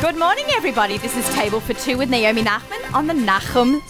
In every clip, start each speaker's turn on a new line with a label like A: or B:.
A: Good morning, everybody. This is Table for Two with Naomi Nachman on the Nachman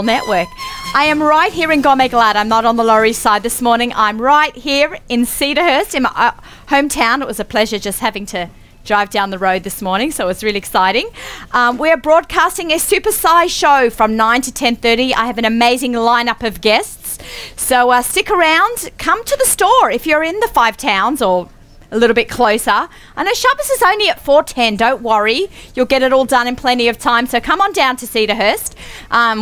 A: Network. I am right here in Gourmet Glatt. I'm not on the Lower East Side this morning. I'm right here in Cedarhurst in my hometown. It was a pleasure just having to drive down the road this morning, so it's really exciting. We're broadcasting a super-size show from 9 to 10:30. I have an amazing lineup of guests. So stick around. Come to the store if you're in the Five Towns or a little bit closer. I know Shabbos is only at 4:10. Don't worry. You'll get it all done in plenty of time. So come on down to Cedarhurst.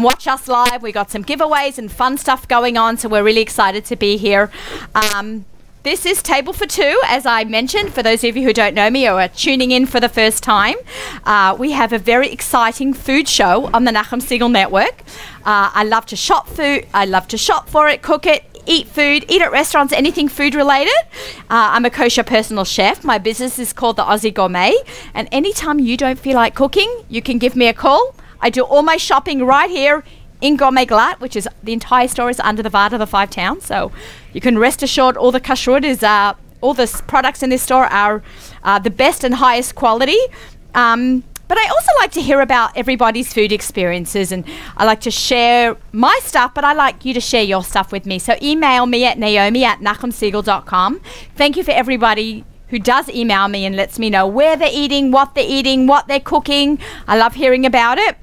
A: Watch us live. We got some giveaways and fun stuff going on. So we're really excited to be here. This is Table for Two, as I mentioned, for those of you who don't know me or are tuning in for the first time. We have a very exciting food show on the Nachman Network. I love to shop food. I love to shop for it, cook it, eat food, eat at restaurants, anything food related. I'm a kosher personal chef. My business is called the Aussie Gourmet. And anytime you don't feel like cooking, you can give me a call. I do all my shopping right here in Gourmet Glatt, which is the entire store is under the Vard of the Five Towns. So you can rest assured all the kashrut is, all the products in this store are the best and highest quality. But I also like to hear about everybody's food experiences, and I like to share my stuff, but I like you to share your stuff with me. So email me at naomi@nachmansiegel.com. Thank you for everybody who does email me and lets me know where they're eating, what they're cooking. I love hearing about it.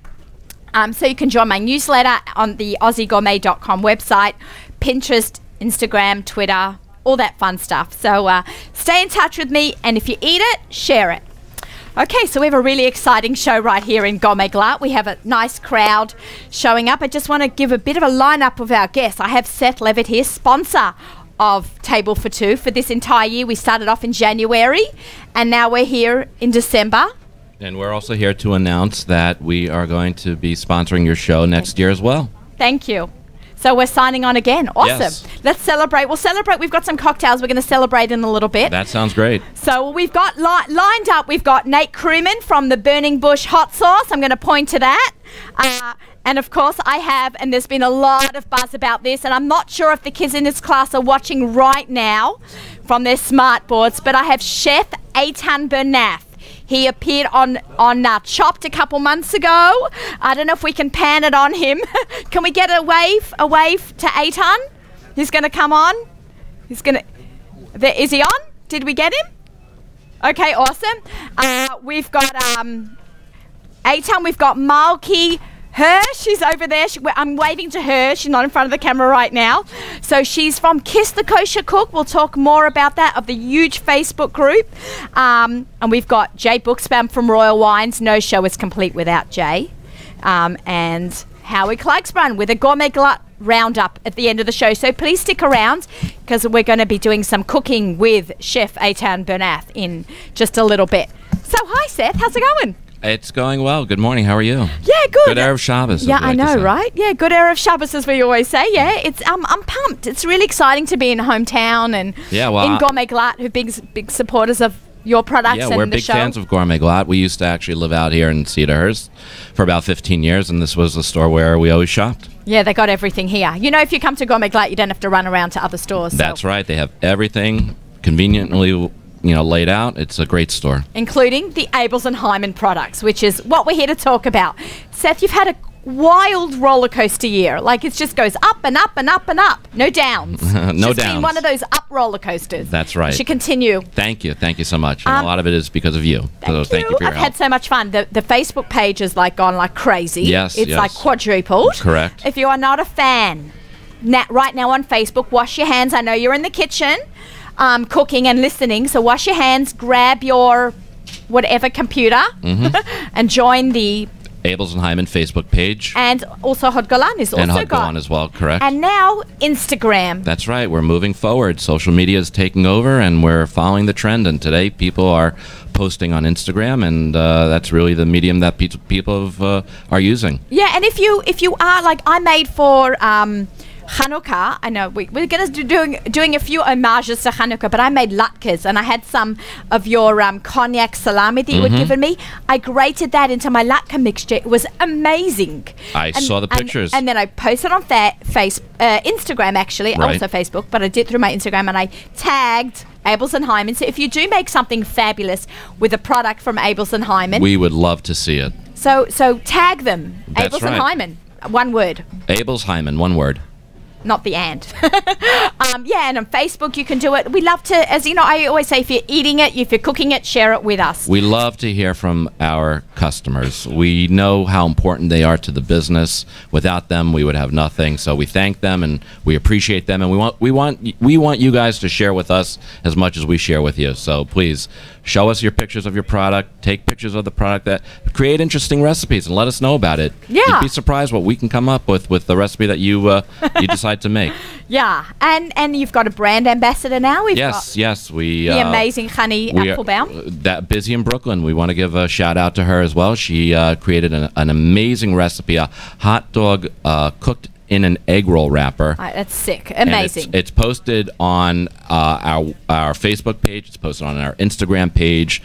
A: So you can join my newsletter on the AussieGourmet.com website, Pinterest, Instagram, Twitter, all that fun stuff. So stay in touch with me, and if you eat it, share it. Okay, so we have a really exciting show right here in Gourmet Glatt. We have a nice crowd showing up. I just want to give a bit of a lineup of our guests. I have Seth Levitt here, sponsor of Table for Two for this entire year. We started off in January, and now we're here in December.
B: And we're also here to announce that we are going to be sponsoring your show next year as well.
A: Thank you. So we're signing on again. Awesome.
B: Yes.
A: Let's celebrate. We'll celebrate. We've got some cocktails. We're going to celebrate in a little bit.
B: That sounds great.
A: So we've got lined up, we've got Nate Crewman from the Burning Bush Hot Sauce. I'm going to point to that. And of course I have, and there's been a lot of buzz about this, and I'm not sure if the kids in this class are watching right now from their smart boards, but I have Chef Eitan Bernath. He appeared on Chopped a couple months ago. I don't know if we can pan it on him. Can we get a wave to Eitan? He's going to come on. Is he on? Did we get him? Okay, awesome. We've got Eitan. We've got Malky. She's over there. I'm waving to her. She's not in front of the camera right now. So she's from Kiss the Kosher Cook. We'll talk more about that, of the huge Facebook group. And we've got Jay Buxbaum from Royal Wines. No show is complete without Jay. And Howie Klagsbrun with a Gourmet Glatt roundup at the end of the show. So please stick around, because we're going to be doing some cooking with Chef Eitan Bernath in just a little bit. So hi, Seth. How's it going?
B: It's going well. Good morning. How are you?
A: Yeah, good.
B: Good Erev Shabbos.
A: Yeah, I know, right? Yeah, good Erev Shabbos, as we always say. Yeah, it's I'm pumped. It's really exciting to be in hometown and in Gourmet Glatt, who are big supporters of your products and the show.
B: Yeah, we're big fans of Gourmet Glatt. We used to actually live out here in Cedarhurst for about 15 years, and this was the store where we always shopped.
A: Yeah, they got everything here. You know, if you come to Gourmet Glatt, you don't have to run around to other stores.
B: That's right. They have everything conveniently laid out. It's a great store. Including
A: the Abels and Hyman products, which is what we're here to talk about. Seth, you've had a wild roller coaster year. Like, it just goes up and up and up and up. No downs.
B: No downs.
A: It's been one of those up roller coasters.
B: That's right.
A: You should continue.
B: Thank you. Thank you so much. And a lot of it is because of you.
A: Thank you for your help. I've had so much fun. The Facebook page has gone like crazy.
B: Yes,
A: It's like quadrupled.
B: Correct.
A: If you are not a fan, right now on Facebook, wash your hands. I know you're in the kitchen cooking and listening, so wash your hands, grab your whatever computer, and join the
B: Abels and Hyman Facebook page.
A: And also Hod Golan is also
B: and Hod Golan as well, correct.
A: And now Instagram.
B: That's right. We're moving forward. Social media is taking over, and we're following the trend. And today people are posting on Instagram, and that's really the medium that people are using.
A: Yeah, and if you are, like, I made for Hanukkah, I know we're going to doing a few homages to Hanukkah, but I made latkes, and I had some of your cognac salami that you had given me. I grated that into my latke mixture. It was amazing.
B: I saw the pictures.
A: And then I posted on Instagram, actually, also Facebook, but I did through my Instagram, and I tagged Abels and Hyman. So if you do make something fabulous with a product from Abels and Hyman,
B: We would love to see it.
A: so tag them.
B: That's
A: Abels and
B: right.
A: Hyman. One word.
B: Abels Hyman, one word.
A: Not the and. Yeah, and on Facebook you can do it. We love to, as you know, I always say, if you're eating it, if you're cooking it, share it with us.
B: We love to hear from our customers. We know how important they are to the business. Without them, we would have nothing. So we thank them and we appreciate them, and we want you guys to share with us as much as we share with you. So please show us your pictures of your product. Take pictures of the product. That create interesting recipes and let us know about it.
A: Yeah.
B: You'd be surprised what we can come up with the recipe that you you decide to make.
A: Yeah, and you've got a brand ambassador now. We've got
B: Yes, we
A: the amazing Honey Applebaum.
B: That busy in Brooklyn. We want to give a shout out to her as well. She created an amazing recipe, a hot dog cooked in an egg roll wrapper.
A: That's sick,
B: And
A: amazing.
B: it's posted on our Facebook page. It's posted on our Instagram page.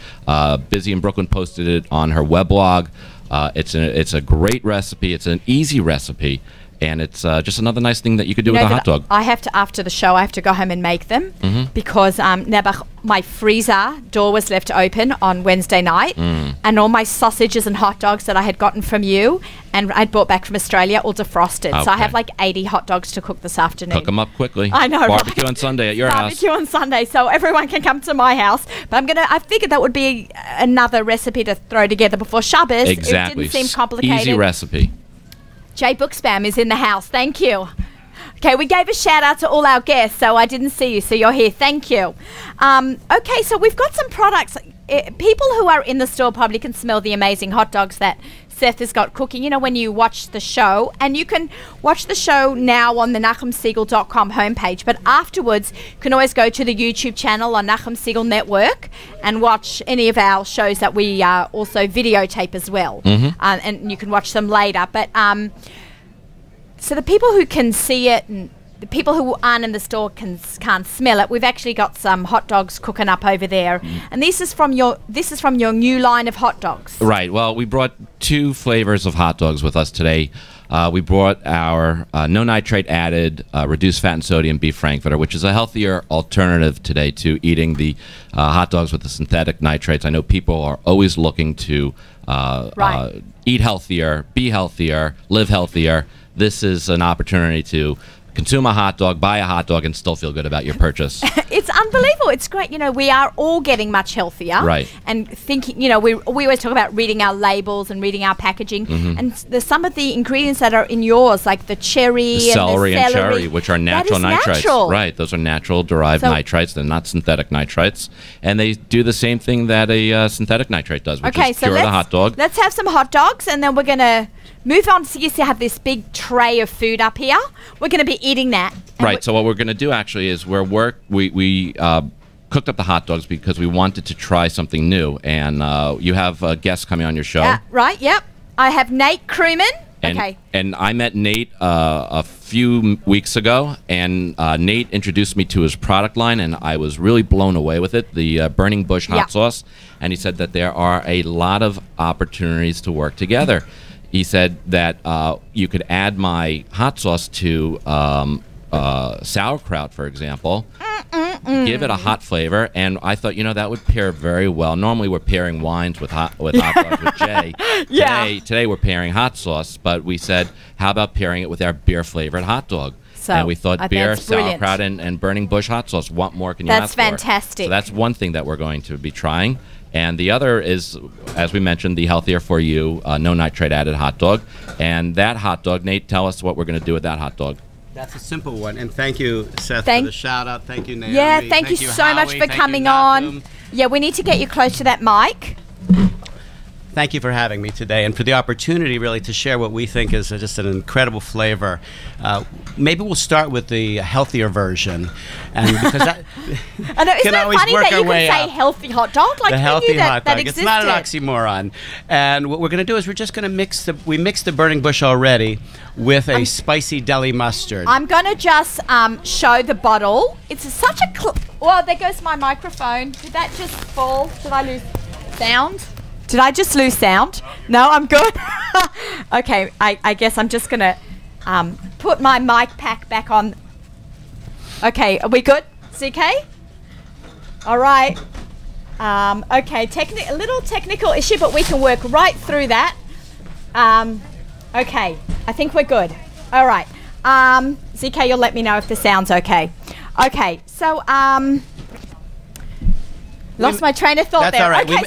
B: Busy in Brooklyn posted it on her weblog. It's a great recipe. It's an easy recipe. And it's just another nice thing that you could do with a hot dog.
A: I have to, after the show, I have to go home and make them because my freezer door was left open on Wednesday night, and all my sausages and hot dogs that I had gotten from you and I'd brought back from Australia all defrosted. So I have like 80 hot dogs to cook this afternoon.
B: Cook them up quickly.
A: I know,
B: Barbecue
A: right?
B: on Sunday at your house.
A: Barbecue on Sunday, so everyone can come to my house. But I figured that would be another recipe to throw together before Shabbos.
B: Exactly.
A: It didn't seem complicated.
B: Easy recipe.
A: Jay Bookspam is in the house. Thank you. Okay, we gave a shout out to all our guests, so I didn't see you, so you're here. Thank you. Okay, so we've got some products. People who are in the store probably can smell the amazing hot dogs that Seth has got cooking, you know, when you watch the show. And you can watch the show now on the NachumSiegel.com homepage. But afterwards, you can always go to the YouTube channel on Nachum Siegel Network and watch any of our shows that we also videotape as well. And you can watch them later. But so the people who can see it and the people who aren't in the store can't smell it. We've actually got some hot dogs cooking up over there, and this is from your new line of hot dogs.
B: Right. Well, we brought two flavors of hot dogs with us today. We brought our no nitrate added, reduced fat and sodium beef frankfurter, which is a healthier alternative today to eating the hot dogs with the synthetic nitrates. I know people are always looking to eat healthier, be healthier, live healthier. This is an opportunity to consume a hot dog, buy a hot dog, and still feel good about your purchase.
A: It's unbelievable. It's great. You know, we are all getting much healthier. Right. And thinking, you know, we always talk about reading our labels and reading our packaging. And there's some of the ingredients that are in yours, like the cherry,
B: celery
A: and
B: cherry, which are natural nitrites.
A: Natural.
B: Right. Those are natural derived nitrites. They're not synthetic nitrites. And they do the same thing that a synthetic nitrate does, which is cure the hot dog.
A: Let's have some hot dogs, and then we're going to move on. So you used to have this big tray of food up here. We're going to be eating that.
B: Right. So what we're going to do actually is we cooked up the hot dogs because we wanted to try something new. And you have guests coming on your show.
A: Right. Yep. I have Nate Crewman.
B: And, and I met Nate a few weeks ago, and Nate introduced me to his product line, and I was really blown away with it, the Burning Bush hot sauce. And he said that there are a lot of opportunities to work together. He said that you could add my hot sauce to sauerkraut, for example, give it a hot flavor, and I thought, you know, that would pair very well. Normally we're pairing wines with hot dogs with Jay. Today we're pairing hot sauce, but we said, how about pairing it with our beer-flavored hot dog? So and we thought beer, sauerkraut, and Burning Bush hot sauce. What more can you ask for?
A: That's fantastic.
B: So that's one thing that we're going to be trying. And the other is, as we mentioned, the healthier for you, no nitrate added hot dog. And that hot dog, Nate, tell us what we're going to do with that hot dog.
C: That's a simple one. And thank you, Seth, for the shout out. Thank you, Naomi.
A: Yeah, thank you so much for coming on. Yeah, we need to get you close to that mic.
C: Thank you for having me today and for the opportunity really to share what we think is just an incredible flavor. Maybe we'll start with the healthier version, and because that
A: I know, isn't
C: can
A: that
C: always
A: funny
C: work
A: that you
C: our
A: can
C: way
A: say
C: up.
A: healthy hot dog? Like
C: the healthy hot dog.
A: Existed.
C: It's not an oxymoron. And what we're going to do is we're just going to mix the Burning Bush already with a spicy deli mustard.
A: I'm going to just show the bottle. It's such a well, there goes my microphone. Did that just fall? Did I lose sound? Did I just lose sound? No, I'm good. Okay, I guess I'm just going to put my mic pack back on. Okay, are we good, CK? All right. Okay, a little technical issue, but we can work right through that. Okay, I think we're good. All right. ZK, you'll let me know if the sound's okay. Okay, so lost my train of thought
C: That's
A: there.
C: all right.
A: Okay,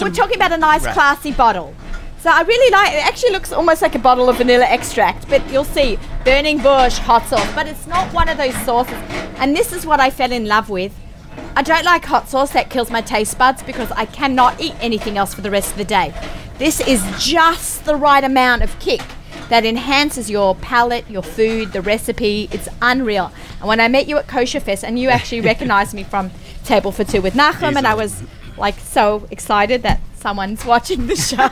C: we're
A: talking about a nice,
C: Right.
A: classy bottle. So I really like it. Actually looks almost like a bottle of vanilla extract, but you'll see burning bush, hot sauce, but it's not one of those sauces. And this is what I fell in love with. I don't like hot sauce, that kills my taste buds because I cannot eat anything else for the rest of the day. This is just the right amount of kick that enhances your palate, your food, the recipe. It's unreal. And when I met you at Kosher Fest, and you actually recognized me from Table for Two with Nachman, and I was like so excited that someone's watching the show.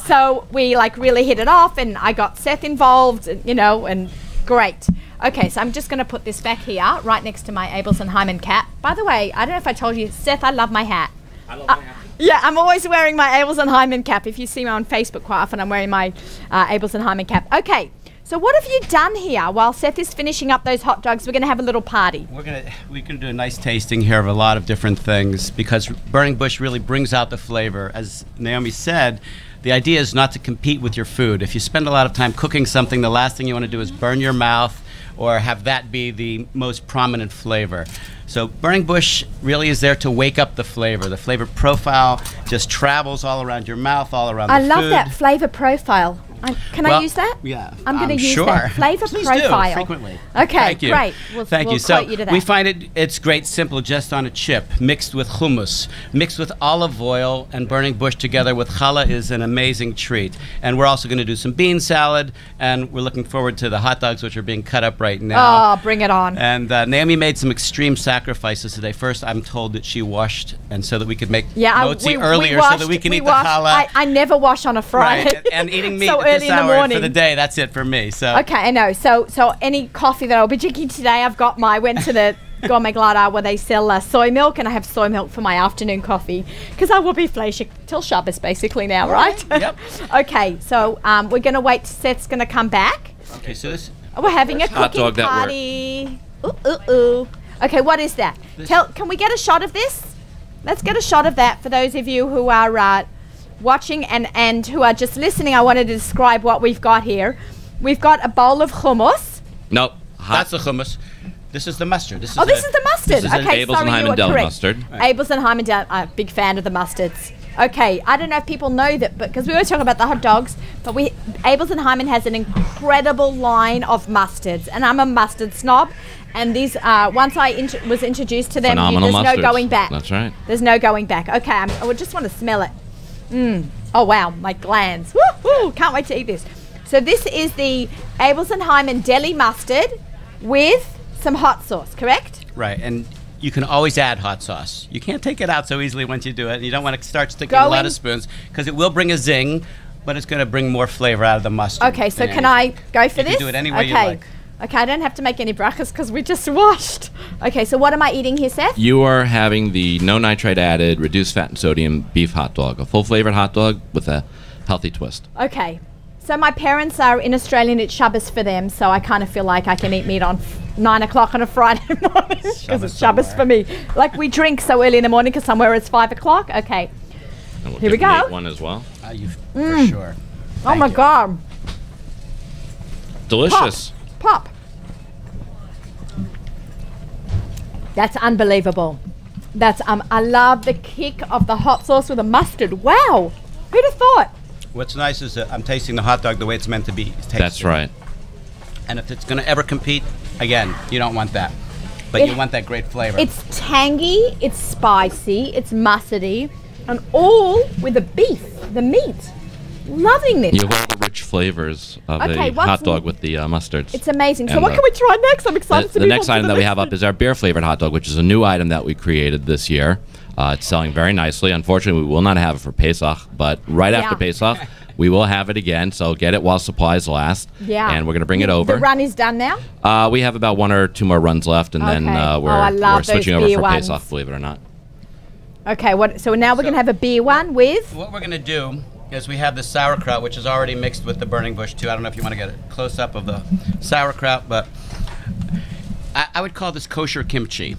A: So we like really hit it off, and I got Seth involved, and great. Okay, so I'm just going to put this back here, right next to my Abels and Hyman cap. By the way, I don't know if I told you, Seth, I love my hat.
B: I love my hat.
A: Yeah, I'm always wearing my Abels and Hyman cap. If you see me on Facebook quite often, I'm wearing my Abels and Hyman cap. Okay, so what have you done here while Seth is finishing up those hot dogs? We're going to have a little party.
C: We can do a nice tasting here of a lot of different things because burning bush really brings out the flavor. As Naomi said, the idea is not to compete with your food. If you spend a lot of time cooking something, the last thing you want to do is burn your mouth or have that be the most prominent flavor. So burning bush really is there to wake up the flavor. The flavor profile just travels all around your mouth, all around the food.
A: I love that flavor profile. Can I use that?
C: Yeah,
A: I'm going to use
C: sure.
A: that flavor
C: Please
A: profile.
C: do, frequently.
A: Okay,
C: Thank you.
A: great. We'll
C: Thank you.
A: quote
C: So
A: you to that.
C: we find it's great, simple, just on a chip, mixed with hummus, mixed with olive oil, and burning bush together with challah is an amazing treat. And we're also going to do some bean salad, and we're looking forward to the hot dogs, which are being cut up right now.
A: Oh, bring it on.
C: And Naomi made some extreme sacrifices today. First, I'm told that she washed, and so that we could make motzi earlier, so that we can eat the challah.
A: I never wash on a Friday.
C: Right, and eating meat
A: so
C: at this
A: early in the
C: hour
A: morning.
C: for the day, that's it for me. So
A: Okay, I know. So any coffee that I'll be drinking today, went to the Gourmet Glatt where they sell soy milk, and I have soy milk for my afternoon coffee because I will be flashing till Shabbos basically now, right?
C: Yep.
A: Okay, so we're going to wait. Seth's going to come back.
C: Okay, so this.
A: We're having a
B: Hot
A: cooking
B: dog that
A: party. Ooh. Okay, what is that? Can we get a shot of this? Let's get a shot of that for those of you who are watching and who are just listening. I wanted to describe what we've got here. We've got a bowl of hummus.
B: Nope.
C: That's the hummus. This is the mustard. This is
A: Oh, this is the mustard.
B: This is an
A: Okay,
B: Abels
A: sorry,
B: and
A: you were
B: Hyman
A: correct.
B: mustard.
A: Abels and Hyman, I'm a big fan of the mustards. Okay, I don't know if people know that, but because we always talk about the hot dogs, but Abels and Hyman has an incredible line of mustards, and I'm a mustard snob. And these, once I was introduced to them,
B: Phenomenal
A: there's
B: mustards.
A: no going back.
B: That's right.
A: There's no going back. Okay, I would just want to smell it. Oh wow, my glands. Woo! Can't wait to eat this. So this is the Abels and Hyman deli mustard with some hot sauce, correct?
C: Right, and you can always add hot sauce. You can't take it out so easily once you do it. You don't want to start sticking a lot of spoons because it will bring a zing, but it's going to bring more flavor out of the mustard.
A: Okay, so can I go for this?
C: You can do it any way you like.
A: Okay, I don't have to make any brachas because we just washed. Okay, so what am I eating here, Seth?
B: You are having the no nitrate added, reduced fat and sodium beef hot dog, a full flavored hot dog with a healthy twist.
A: Okay, so my parents are in Australia and it's Shabbos for them, so I kind of feel like I can eat meat on 9 o'clock on a Friday morning because it's Shabbos for me. Like we drink so early in the morning because somewhere it's 5 o'clock. Okay,
B: And we'll
A: Here
B: give
A: we go.
B: Nate one as well.
C: For sure.
A: oh my God.
B: Delicious.
A: Pop. That's unbelievable. That's I love the kick of the hot sauce with the mustard. Wow, who'd have thought?
C: What's nice is that I'm tasting the hot dog the way it's meant to be tasted.
B: That's right.
C: And if it's going to ever compete, again, you don't want that. But you want that great flavor.
A: It's tangy, it's spicy, it's mustardy, and all with the beef, the meat. Loving this.
B: You have all the rich flavors of
A: Okay,
B: a hot dog with the mustards.
A: It's amazing. So
B: And
A: what can we try next? I'm excited to
B: The
A: move
B: next
A: on to
B: item
A: the
B: that we
A: next
B: have up
A: one.
B: is our beer flavored hot dog, which is a new item that we created this year. It's selling very nicely. Unfortunately, we will not have it for Pesach, but right after Pesach, we will have it again. So get it while supplies last.
A: Yeah.
B: And we're going to bring it over.
A: The run is done now?
B: We have about 1 or 2 more runs left, and then
A: Okay. I
B: we're
A: love those
B: switching over
A: beer
B: for
A: ones.
B: Pesach, believe it or not.
A: Okay, so now we're going to have a beer one with?
C: What we're going to do is we have the sauerkraut, which is already mixed with the burning bush too. I don't know if you want to get a close-up of the sauerkraut, but I would call this kosher kimchi.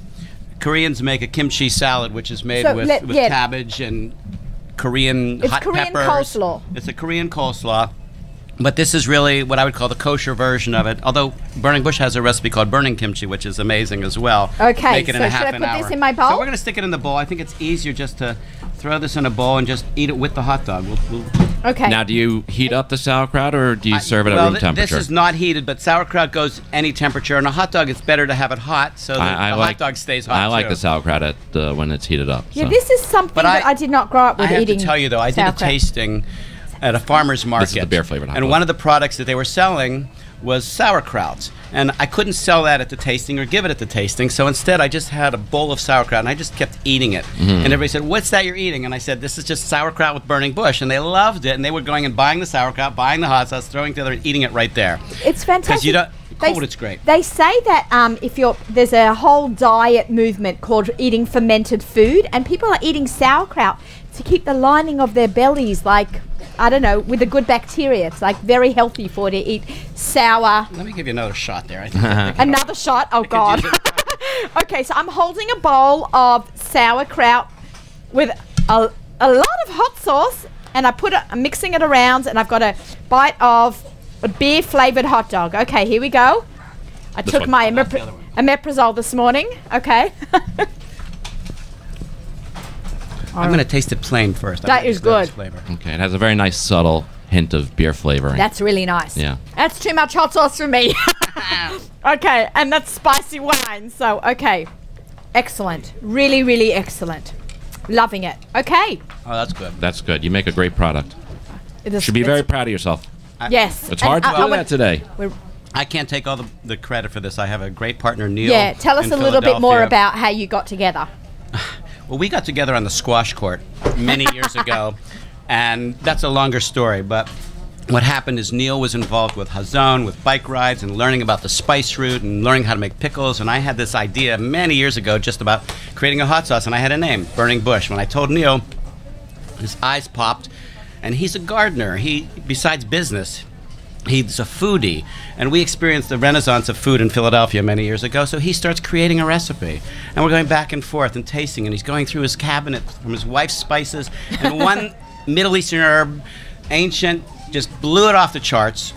C: Koreans make a kimchi salad, which is made
A: So
C: with cabbage and Korean hot
A: Korean
C: peppers.
A: coleslaw.
C: It's a Korean coleslaw. But this is really what I would call the kosher version of it. Although Burning Bush has a recipe called burning kimchi, which is amazing as well.
A: Okay,
C: Make it in
A: so
C: a half
A: should I
C: an
A: put
C: hour.
A: this in my bowl?
C: So we're going to stick it in the bowl. I think it's easier just to throw this in a bowl and just eat it with the hot dog.
A: Okay.
B: Now, do you heat up the sauerkraut or do you serve it at room temperature?
C: This is not heated, but sauerkraut goes any temperature. And a hot dog, it's better to have it hot so that the hot dog stays hot.
B: I like
C: too.
B: the sauerkraut when it's heated up.
A: Yeah,
B: so.
A: this is something that I did not grow up with
C: I have
A: eating.
C: to tell you, though, I did a
A: sauerkraut.
C: tasting at a farmer's market.
B: This is the beer-flavored hot
C: And
B: dog.
C: one of the products that they were selling was sauerkraut. And I couldn't sell that at the tasting or give it at the tasting, so instead I just had a bowl of sauerkraut and I just kept eating it.
B: Mm-hmm.
C: And everybody said, "What's that you're eating?" And I said, "This is just sauerkraut with burning bush." And they loved it, and they were going and buying the sauerkraut, buying the hot sauce, throwing it together and eating it right there.
A: It's fantastic.
C: Because you don't, cold, it's great.
A: They say that there's a whole diet movement called eating fermented food, and people are eating sauerkraut to keep the lining of their bellies, like, I don't know, with the good bacteria. It's like very healthy for to eat sour.
C: Let me give you another shot there. I think
A: Another shot? Oh, God. Okay, so I'm holding a bowl of sauerkraut with a lot of hot sauce, and I'm mixing it around, and I've got a bite of a beer-flavored hot dog. Okay, here we go. I took my omeprazole this morning. Okay.
C: I'm going to taste it plain first.
A: That is good.
C: Flavor.
B: Okay, it has a very nice subtle hint of beer flavoring.
A: That's really nice.
B: Yeah.
A: That's too much hot sauce for me. Okay, and that's spicy wine. So, okay. Excellent. Really, really excellent. Loving it. Okay.
C: Oh, that's good.
B: That's good. You make a great product. You should be very proud of yourself.
A: Yes.
B: It's hard to do that today.
C: I can't take all the credit for this. I have a great partner, Neil.
A: Yeah, tell us
C: in
A: a little bit more
C: Philadelphia.
A: about how you got together.
C: Well, we got together on the squash court many years ago, and that's a longer story, but what happened is Neil was involved with Hazon, with bike rides, and learning about the spice route and learning how to make pickles, and I had this idea many years ago just about creating a hot sauce, and I had a name, Burning Bush. When I told Neil, his eyes popped, and he's a gardener. Besides business, he's a foodie, and we experienced the renaissance of food in Philadelphia many years ago, so he starts creating a recipe. And we're going back and forth and tasting, and he's going through his cabinet from his wife's spices, and one Middle Eastern herb, ancient, just blew it off the charts,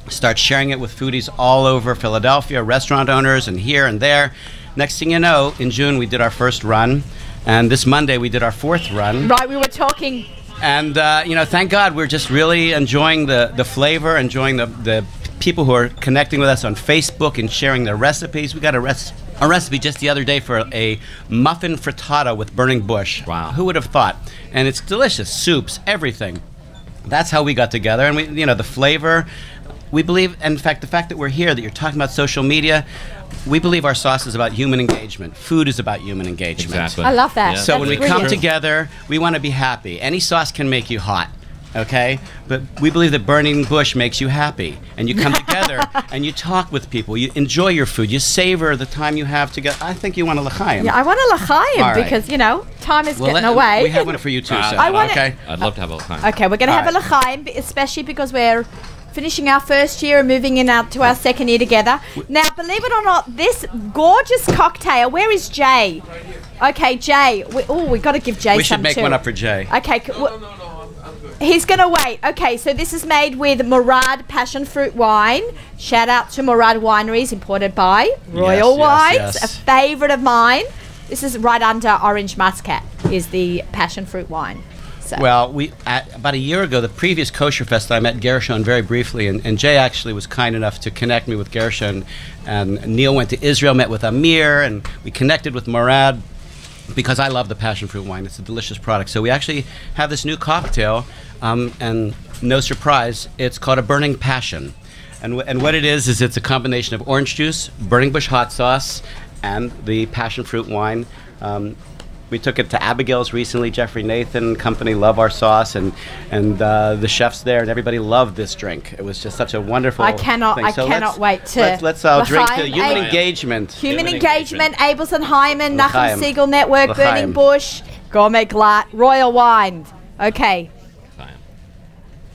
C: starts sharing it with foodies all over Philadelphia, restaurant owners, and here and there. Next thing you know, in June we did our first run, and this Monday we did our fourth run.
A: Right, we were talking...
C: And, thank God we're just really enjoying the flavor, enjoying the people who are connecting with us on Facebook and sharing their recipes. We got a recipe just the other day for a muffin frittata with burning bush.
B: Wow.
C: Who would have thought? And it's delicious. Soups, everything. That's how we got together. And, the flavor, we believe, in fact, the fact that we're here, that you're talking about social media, we believe our sauce is about human engagement. Food is about human engagement.
B: Exactly.
A: I love that.
B: Yeah.
C: So when we
A: That's
C: come
A: brilliant.
C: together, we want to be happy. Any sauce can make you hot, okay? But we believe that burning bush makes you happy. And you come together and you talk with people. You enjoy your food. You savor the time you have together. I think you want a l'chaim.
A: Yeah, I want a l'chaim
C: All right.
A: because, time is getting
C: We
A: away.
C: have one for you too, so,
A: I want
C: okay?
B: I'd love to have a time.
A: Okay, we're going to
C: All
A: have a l'chaim, especially because we're finishing our first year and moving in to our second year together. Now, believe it or not, this gorgeous cocktail, where is Jay? Okay, Jay. We got to give Jay some too.
C: We should make one up for Jay.
A: Okay. He's going to wait. Okay, so this is made with Murad passion fruit wine. Shout out to Murad Wineries, imported by Royal Wines,
C: yes.
A: a favorite of mine. This is right under Orange Muscat, is the passion fruit wine. So.
C: Well, about a year ago, the previous Kosher Fest, I met Gershon very briefly, and Jay actually was kind enough to connect me with Gershon. And Neil went to Israel, met with Amir, and we connected with Murad because I love the passion fruit wine. It's a delicious product. So we actually have this new cocktail, and no surprise, it's called a Burning Passion. And what it is it's a combination of orange juice, burning bush hot sauce, and the passion fruit wine. We took it to Abigail's recently. Jeffrey Nathan company love our sauce, and the chefs there and everybody loved this drink. It was just such a wonderful.
A: I cannot wait to.
C: Let's drink to human engagement.
A: Human engagement. Abels and Hyman, Nachum
C: L'chaim.
A: Siegel Network,
C: L'chaim.
A: Burning Bush, Gourmet Glatt, Royal Wine. Okay.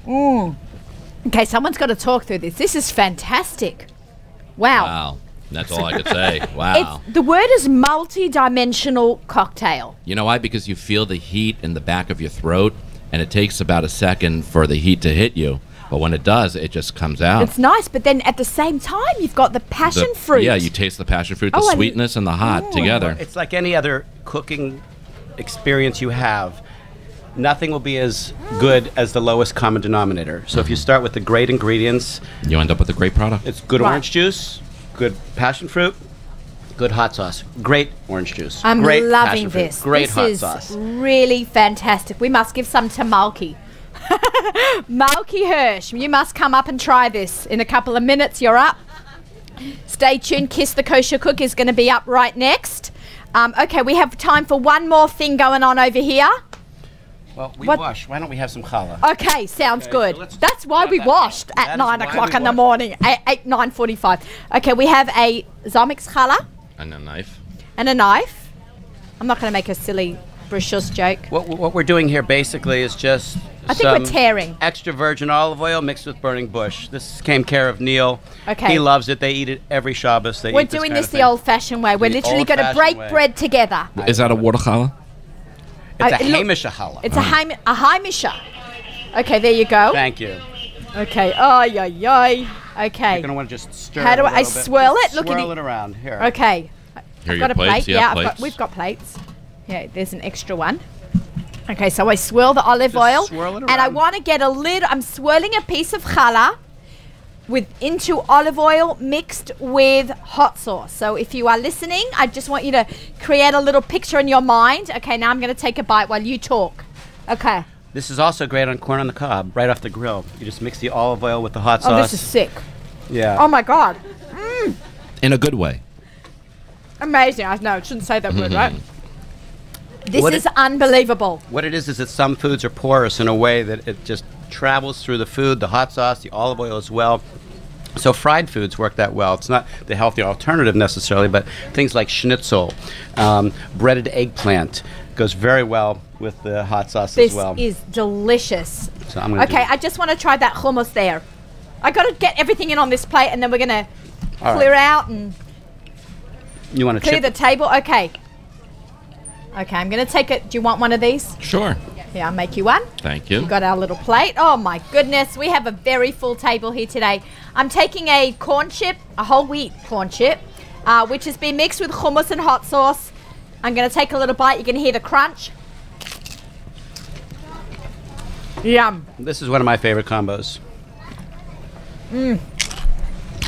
A: Okay, someone's got to talk through this. This is fantastic. Wow.
B: That's all I could say. Wow.
A: The word is multi-dimensional cocktail.
B: You know why? Because you feel the heat in the back of your throat, and it takes about a second for the heat to hit you. But when it does, it just comes out.
A: It's nice, but then at the same time, you've got the passion fruit.
B: Yeah, you taste the passion fruit, the sweetness and the hot together.
C: It's like any other cooking experience you have. Nothing will be as good as the lowest common denominator. So if you start with the great ingredients,
B: you end up with a great product.
C: It's good orange juice, good passion fruit, good hot sauce, great orange juice.
A: I'm
C: great
A: loving this.
C: Great hot sauce.
A: This is really fantastic. We must give some to Malky. Malky Hirsch, you must come up and try this in a couple of minutes. You're up. Stay tuned. Kiss the Kosher Cook is going to be up right next. Okay, we have time for one more thing going on over here.
C: Well, we wash. Why don't we have some challah?
A: Okay, sounds good. So that's why we washed at 9 o'clock in the morning, 9:45. Okay, we have a Zomix challah.
B: And a knife.
A: And a knife. I'm not going to make a silly British joke.
C: What we're doing here basically is just
A: I think we're tearing.
C: Extra virgin olive oil mixed with burning bush. This came care of Neil.
A: Okay.
C: He loves it. They eat it every Shabbos.
A: We're doing this the old-fashioned way. We're literally going to break bread together.
B: Is that a water challah?
C: It's a Hamisha challah.
A: It's a Hamisha. Okay, there you go.
C: Thank you.
A: Okay. Oh, Okay.
C: You're going to want to just stir
A: How do
C: it
A: I swirl it? Look at
C: Swirl it around. Here.
A: Okay.
B: Here
A: I've got a
B: plates.
A: plate.
B: Yeah,
A: plates. We've got plates. Yeah, there's an extra one. Okay, so I swirl the olive oil.
C: Swirl it around.
A: And I want to get a little, I'm swirling a piece of challah into olive oil mixed with hot sauce. So if you are listening, I just want you to create a little picture in your mind. Okay, now I'm going to take a bite while you talk. Okay.
C: This is also great on corn on the cob, right off the grill. You just mix the olive oil with the hot sauce.
A: Oh, this is sick.
C: Yeah.
A: Oh, my God.
B: In a good way.
A: Amazing. I know, I shouldn't say that word, right? This is unbelievable.
C: What it is that some foods are porous in a way that it just travels through the food, the hot sauce, the olive oil as well. So fried foods work that well. It's not the healthy alternative necessarily, but things like schnitzel, breaded eggplant goes very well with the hot sauce as well.
A: This is delicious.
C: So I'm gonna
A: I just want to try that hummus there. I got to get everything in on this plate, and then we're going to clear out and
C: you want to
A: clear the table. Okay. Okay, I'm going to take it. Do you want one of these?
B: Sure.
A: Yeah, I'll make you one.
B: Thank you.
A: We've got our little plate. Oh, my goodness. We have a very full table here today. I'm taking a corn chip, a whole wheat corn chip, which has been mixed with hummus and hot sauce. I'm going to take a little bite. You can hear the crunch. Yum.
C: This is one of my favorite combos.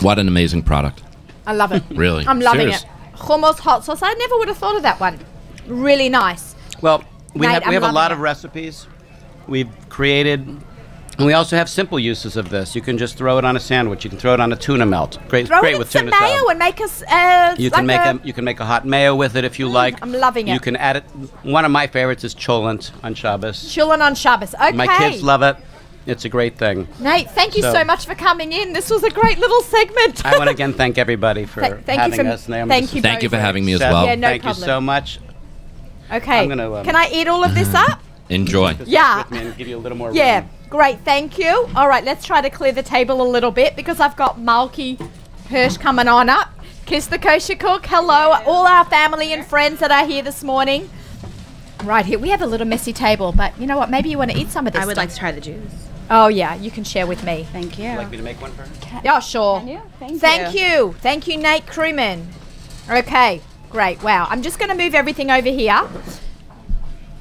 B: What an amazing product.
A: I love it.
B: Really.
A: I'm loving
B: Serious.
A: it. Hummus, hot sauce. I never would have thought of that one. Really nice.
C: Well, we
A: Mate,
C: have a lot
A: it.
C: of recipes we've created, and we also have simple uses of this. You can just throw it on a sandwich. You can throw it on a tuna melt. Great with
A: some
C: tuna
A: mayo
C: salad.
A: and make us.
C: You can make a hot mayo with it if you like.
A: I'm loving it.
C: You can add it. One of my favorites is cholent on Shabbos.
A: Chillin' on Shabbos. Okay.
C: My kids love it. It's a great thing.
A: Nate, thank you so much for coming in. This was a great little segment.
C: I want to again thank everybody for having us. Naomi.
B: Thank you for having me as well.
A: Yeah, no
C: thank
A: problem.
C: you so much.
A: Okay. Can I eat all of this up?
B: Enjoy.
A: Yeah.
C: With me and give you a little more
A: Yeah.
C: room.
A: Great. Thank you. All right. Let's try to clear the table a little bit because I've got Malky Hirsch coming on up. Kiss the Kosher Cook. Hello, all our family and friends that are here this morning. Right here. We have a little messy table, but you know what? Maybe you want to eat some of this.
D: I would like to try the juice.
A: Oh, yeah. You can share with me.
D: Thank you.
C: Would you like me to make one for her?
A: Yeah, sure.
D: Can you?
A: Thank you. Thank you, Nate Crewman. Okay. Great. Wow. I'm just going to move everything over here.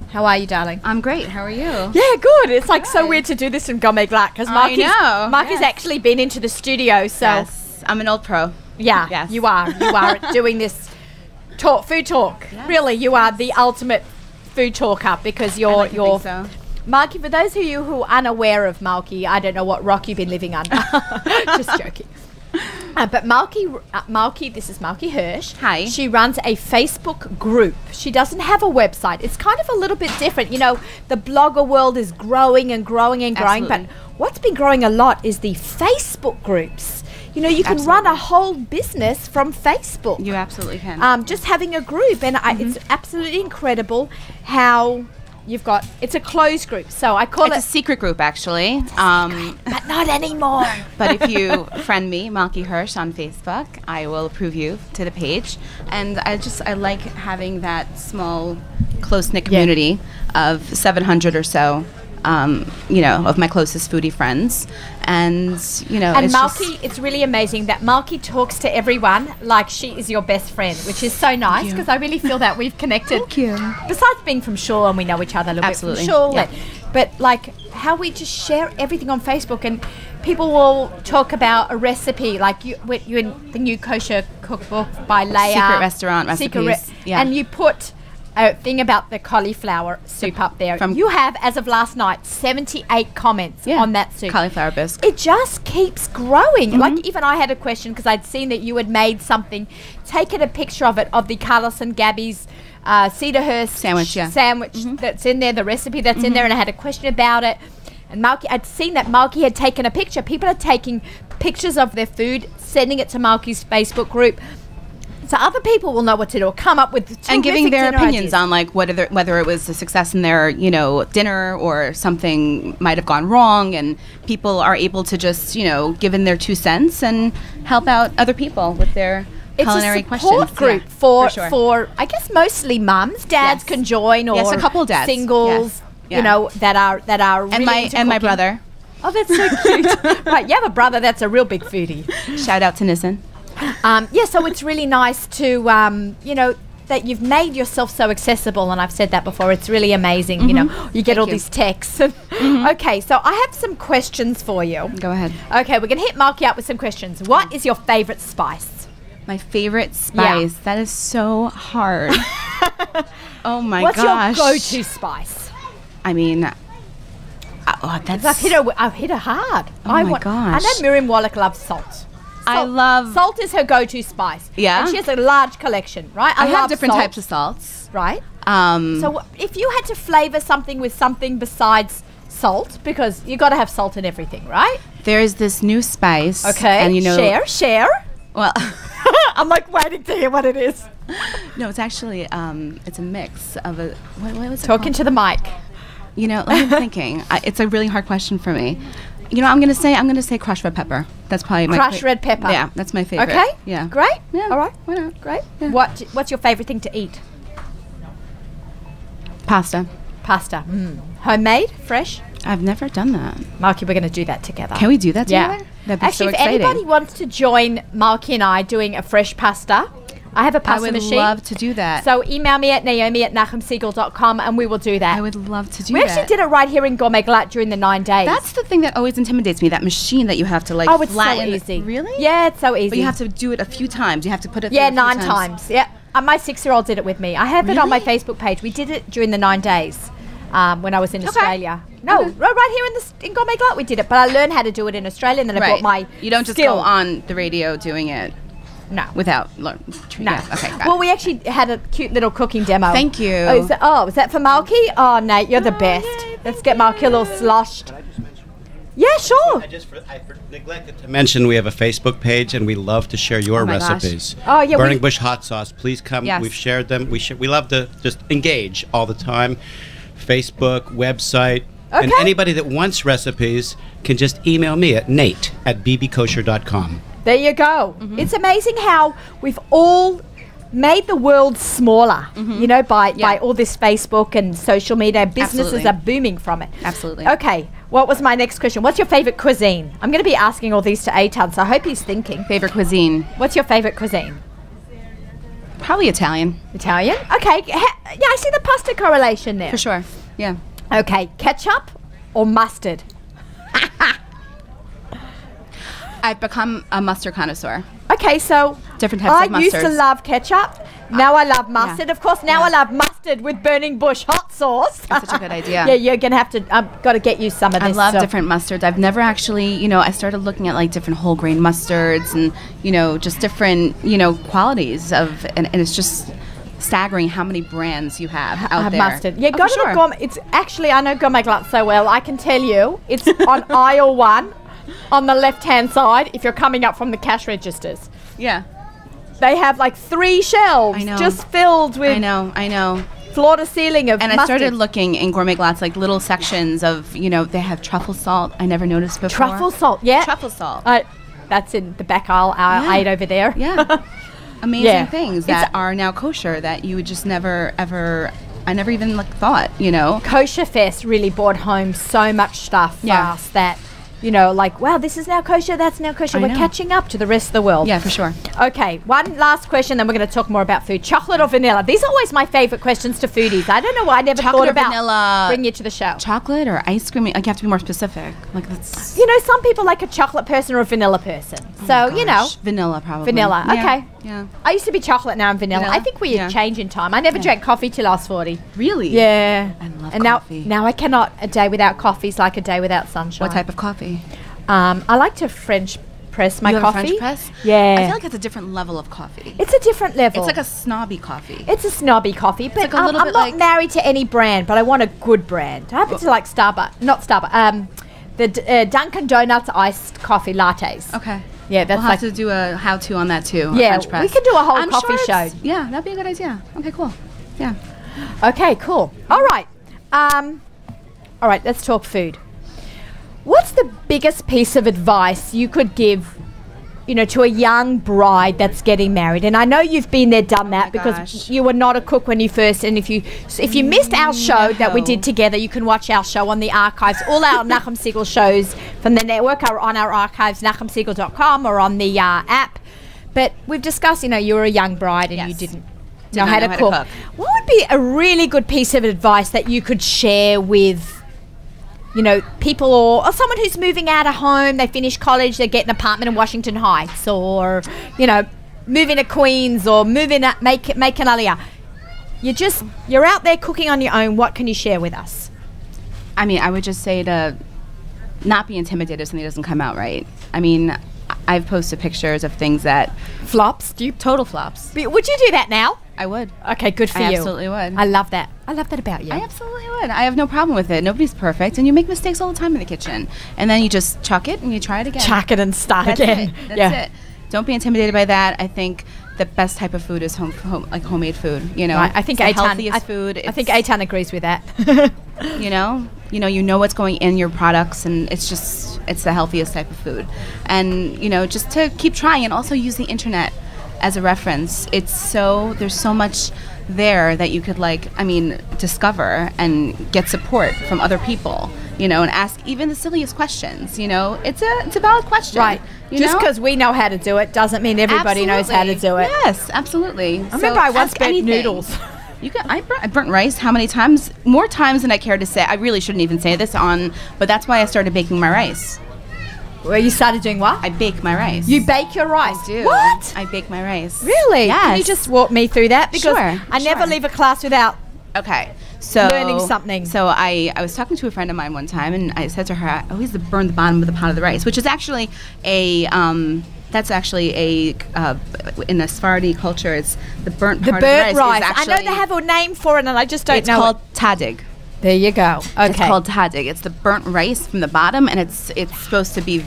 A: How are you, darling?
D: I'm great. How are you?
A: Yeah, good. It's like so weird to do this in Gourmet Glatt because Mark has actually been into the studio. So
D: yes, I'm an old pro.
A: Yeah,
D: yes.
A: you are. You are doing this food talk. Yes. Really, you are the ultimate food talker because you're
D: so.
A: Marky, for those of you who are unaware of Malky, I don't know what rock you've been living under. Just joking. But Malky, this is Malky Hirsch.
D: Hi.
A: She runs a Facebook group. She doesn't have a website. It's kind of a little bit different. You know, the blogger world is growing and growing and growing.
D: Absolutely.
A: But what's been growing a lot is the Facebook groups. You know, you can run a whole business from Facebook.
D: You absolutely can.
A: Just having a group. And it's absolutely incredible how you've got, it's a closed group. So I call
D: It's a
A: it,
D: secret group, actually.
A: but not anymore.
D: But if you friend me, Malky Hirsch, on Facebook, I will approve you to the page. And I like having that small, close-knit community of 700 or so, of my closest foodie friends. And,
A: And
D: it's
A: Malky, it's really amazing that Malky talks to everyone like she is your best friend, which is so nice because I really feel that we've connected.
D: Thank you.
A: Besides being from Shul and we know each other a little
D: Absolutely.
A: bit from Shul,
D: Yeah.
A: but like how we just share everything on Facebook and people will talk about a recipe like you in the new kosher cookbook by Leah.
D: Secret restaurant recipes.
A: And you put a thing about the cauliflower soup up there. You have, as of last night, 78 comments on that soup.
D: Cauliflower bisque.
A: It just keeps growing. Like even I had a question because I'd seen that you had made something, taken a picture of it, of the Carlos and Gabby's Cedarhurst
D: Sandwich,
A: that's in there, the recipe that's in there, and I had a question about it. And Malky, I'd seen that Malky had taken a picture. People are taking pictures of their food, sending it to Malky's Facebook group. So other people will know what to do, or come up with
D: and giving their
A: dinner
D: opinions
A: ideas.
D: on like whether it was a success in their dinner or something might have gone wrong, and people are able to just give in their 2 cents and help out other people with their culinary questions.
A: It's a support group for I guess mostly mums. Dads can join, or
D: a couple of dads,
A: singles, that are really
D: and
A: into
D: my
A: cooking.
D: brother.
A: Oh, that's so cute. Right, you have a brother that's a real big foodie.
D: Shout out to Nissen.
A: So it's really nice to, that you've made yourself so accessible, and I've said that before. It's really amazing, you get all these texts. Okay, so I have some questions for you.
D: Go ahead.
A: Okay, we're going to hit Malky up with some questions. What is your favorite spice?
D: My favorite spice? That is so hard. Oh my
A: What's
D: gosh.
A: your go-to spice?
D: I mean, that's...
A: I've hit her hard.
D: Oh my gosh.
A: I know Miriam Wallach loves salt.
D: I love...
A: Salt is her go-to spice.
D: Yeah?
A: And she has a large collection, right?
D: I have
A: love
D: different
A: salt,
D: types of salts.
A: right? So if you had to flavor something with something besides salt, because you got to have salt in everything, right?
D: There's this new spice.
A: Okay,
D: and
A: share.
D: Well...
A: I'm like waiting to hear what it is.
D: No, it's actually, it's a mix of a... What was it
A: Talking
D: called?
A: to the mic.
D: I'm thinking. It's a really hard question for me. I'm gonna say crushed red pepper. That's probably my
A: Crushed red pepper.
D: Yeah, that's my favorite.
A: Okay.
D: Yeah.
A: Great.
D: Yeah.
A: All right.
D: Why not?
A: Great.
D: Yeah.
A: What's your favorite thing to eat?
D: Pasta.
A: Pasta. Homemade, fresh.
D: I've never done that.
A: Malky, we're going to do that together.
D: Can we do that
A: Yeah.
D: together? That'd be
A: Actually,
D: so
A: if
D: exciting.
A: anybody wants to join Malky and I doing a fresh pasta, I have a
D: I
A: pasta
D: would
A: machine.
D: love to do that.
A: So email me at naomi@nachumsiegel.com and we will do that.
D: I would love to do
A: We
D: that.
A: actually did it right here in Gourmet Glatt during the 9 days.
D: That's the thing that always intimidates me, that machine that you have to
A: oh, it's so
D: flatten.
A: easy.
D: Really?
A: Yeah, it's so easy.
D: But you have to do it a few times. You have to put it
A: Yeah,
D: through a few
A: 9 times. Yeah. My 6-year-old did it with me. I have it on my Facebook page. We did it during the 9 days when I was in Australia. No, right here in Gourmet Glatt we did it. But I learned how to do it in Australia, and then I brought my
D: You don't just
A: skill.
D: go on the radio doing it
A: No.
D: without...
A: No.
D: Yeah, okay, got
A: Well,
D: it.
A: we actually had a cute little cooking demo.
D: Thank you.
A: Oh, is that for Malky? Oh, Nate, you're the best. Let's get Malky a little sloshed. Yeah, sure.
C: I neglected to mention we have a Facebook page, and we love to share your
D: my gosh.
C: recipes.
A: Oh, yeah,
C: Burning Bush hot sauce. Please come.
D: Yes.
C: We've shared them. We love to just engage all the time. Facebook, website. And
A: Okay.
C: anybody that wants recipes can just email me at nate@bbkosher.com.
A: There you go. It's amazing how we've all made the world smaller, by all this Facebook and social media. Businesses
D: Absolutely.
A: are booming from it.
D: Absolutely.
A: Okay, what was my next question? What's your favorite cuisine? I'm going to be asking all these to Eitan, so I hope he's thinking.
D: Favorite cuisine?
A: What's your favorite cuisine?
D: Probably Italian.
A: Italian? Okay. Yeah, I see the pasta correlation there.
D: For sure. Yeah.
A: Okay, ketchup or mustard?
D: I've become a mustard connoisseur.
A: Okay, so
D: Different types of
A: I used to
D: mustards.
A: love ketchup. Now I love mustard. Of course, now I love mustard with Burning Bush hot sauce.
D: That's such a good idea.
A: Yeah, you're going to have to, I've got to get you some of
D: I
A: this.
D: love
A: stuff.
D: different mustards. I've never actually, I started looking at like different whole grain mustards and, just different, qualities of, and it's just staggering how many brands you have out there.
A: Mustard. Yeah,
D: Oh,
A: go
D: for
A: to
D: sure.
A: the Gourmet. It's actually, I know Gourmet Glatt so well. I can tell you, it's on aisle 1 on the left-hand side if you're coming up from the cash registers.
D: Yeah.
A: They have like 3 shelves
D: I know.
A: just filled with...
D: I know.
A: floor to ceiling of
D: And
A: mustard.
D: I started looking in Gourmet Glatt's like little sections of, they have truffle salt. I never noticed before.
A: Truffle salt, yeah.
D: Truffle salt.
A: That's in the back aisle, aid over there.
D: Yeah. Amazing
A: Yeah.
D: things that are now kosher that you would just never, ever, I never even thought,
A: Kosher Fest really brought home so much stuff for
D: Yeah.
A: us that, wow, this is now kosher, that's now kosher.
D: I
A: We're
D: know.
A: catching up to the rest of the world.
D: Yeah, for sure.
A: Okay, one last question, then we're going to talk more about food. Chocolate or vanilla? These are always my favorite questions to foodies. I don't know why I never
D: Chocolate
A: thought
D: or
A: about
D: vanilla?
A: bringing you to the show.
D: Chocolate or ice cream? Like, you have to be more specific. Like, that's...
A: Some people like a chocolate person or a vanilla person. So,
D: Vanilla, probably.
A: vanilla.
D: Yeah.
A: Okay.
D: Yeah.
A: I used to be chocolate, now I'm vanilla.
D: Vanilla?
A: I think we
D: Yeah.
A: change in time. I never drank coffee till I was 40.
D: Really?
A: Yeah.
D: I love
A: and
D: coffee.
A: now I cannot. A day without coffee is like a day without sunshine.
D: What type of coffee?
A: I like to French press my
D: You have
A: coffee.
D: a French press?
A: Yeah.
D: I feel like it's a different level of coffee.
A: It's a different level.
D: It's like a snobby coffee.
A: It's a snobby coffee, but
D: like a little
A: I'm
D: bit
A: not
D: like-
A: married to any brand, but I want a good brand. I happen to like the Dunkin' Donuts iced coffee lattes.
D: Okay.
A: Yeah, that's
D: We'll have
A: like
D: to do a how-to on that too.
A: Yeah,
D: French press.
A: we could do a whole
D: I'm
A: coffee
D: sure
A: show.
D: Yeah, that'd be a good idea. Okay, cool. Yeah.
A: Okay, cool. All right. All right, let's talk food. What's the biggest piece of advice you could give, to a young bride that's getting married? And I know you've been there, done that, because
D: gosh.
A: you were not a cook when you first. And if you missed our show that we did together, you can watch our show on the archives. All our Nachum Siegel shows from the network are on our archives, nachumsiegel.com, or on the app. But we've discussed, you were a young bride and
D: Yes.
A: you didn't
D: Did
A: know
D: not
A: how
D: know
A: to
D: how to
A: cook.
D: cook.
A: What would be a really good piece of advice that you could share with, people or someone who's moving out of home, they finish college, they get an apartment in Washington Heights, or, moving to Queens, or moving up, make an aliyah. You're out there cooking on your own. What can you share with us?
D: I mean, I would just say to not be intimidated if something doesn't come out right. I mean, I've posted pictures of things that
A: Flops? Do you?
D: total flops.
A: Would you do that now?
D: I would.
A: Okay, good for
D: I
A: you.
D: absolutely would.
A: I love that. I love that about you.
D: I absolutely would. I have no problem with it. Nobody's perfect, and you make mistakes all the time in the kitchen. And then you just chuck it and you try it again.
A: Chuck it and start
D: That's
A: again.
D: it. That's
A: yeah.
D: it. Don't be intimidated by that. I think the best type of food is homemade food.
A: Right. I think
D: it's the
A: Eitan,
D: healthiest food.
A: I think Eitan agrees with that.
D: you know what's going in your products, and it's the healthiest type of food. And just to keep trying, and also use the internet as a reference. There's so much there that you could discover and get support from other people, and ask even the silliest questions. It's a valid question,
A: Right. Just because we know how to do it doesn't mean everybody knows how to do it.
D: Yes, absolutely.
A: I remember I once burnt noodles.
D: I burnt rice how many times? More times than I care to say. I really shouldn't even say this but that's why I started baking my rice.
A: Well, you started doing what?
D: I bake my rice.
A: You bake your rice?
D: I do.
A: What?
D: I bake my rice.
A: Really?
D: Yes.
A: Can you just walk me through that? Because
D: Sure,
A: I never
D: sure.
A: leave a class without
D: Okay. So
A: learning something.
D: So I was talking to a friend of mine one time, and I said to her, I always burn the bottom of the pot of the rice, which is actually in the Sephardi culture, it's the burnt
A: the
D: part
A: burnt
D: of the rice.
A: rice. I know they have a name for it, and I just don't
D: It's
A: know.
D: called tadig.
A: There you go. Okay.
D: It's called tadig. It's the burnt rice from the bottom, and it's supposed to be.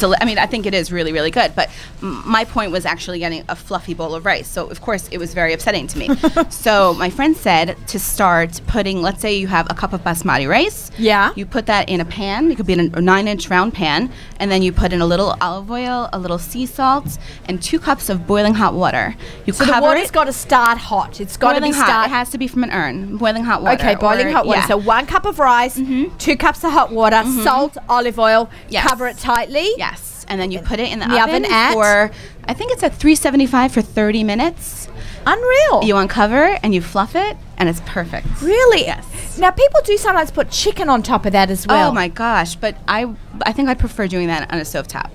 D: I think it is really, really good. But my point was actually getting a fluffy bowl of rice. So of course it was very upsetting to me. So my friend said to start putting. Let's say you have a cup of basmati rice.
A: Yeah.
D: You put that in a pan. It could be in a 9-inch round pan, and then you put in a little olive oil, a little sea salt, and 2 cups of boiling hot water. You
A: So
D: cover
A: the water's
D: it.
A: got to start hot. It's got to be
D: Boiling hot.
A: start.
D: It has to be from an urn. Boiling hot water.
A: Okay, boiling
D: or-
A: hot water.
D: yeah.
A: So 1 cup of rice, 2 cups of hot water, salt, olive oil.
D: Yes.
A: Cover it tightly.
D: Yes, and then you put it in the
A: The
D: oven,
A: oven at?
D: for, I think it's at 375 for 30 minutes.
A: Unreal.
D: You uncover and you fluff it, and it's perfect.
A: Really?
D: Yes.
A: Now people do sometimes put chicken on top of that as well.
D: Oh my gosh, but I think I'd prefer doing that on a stovetop.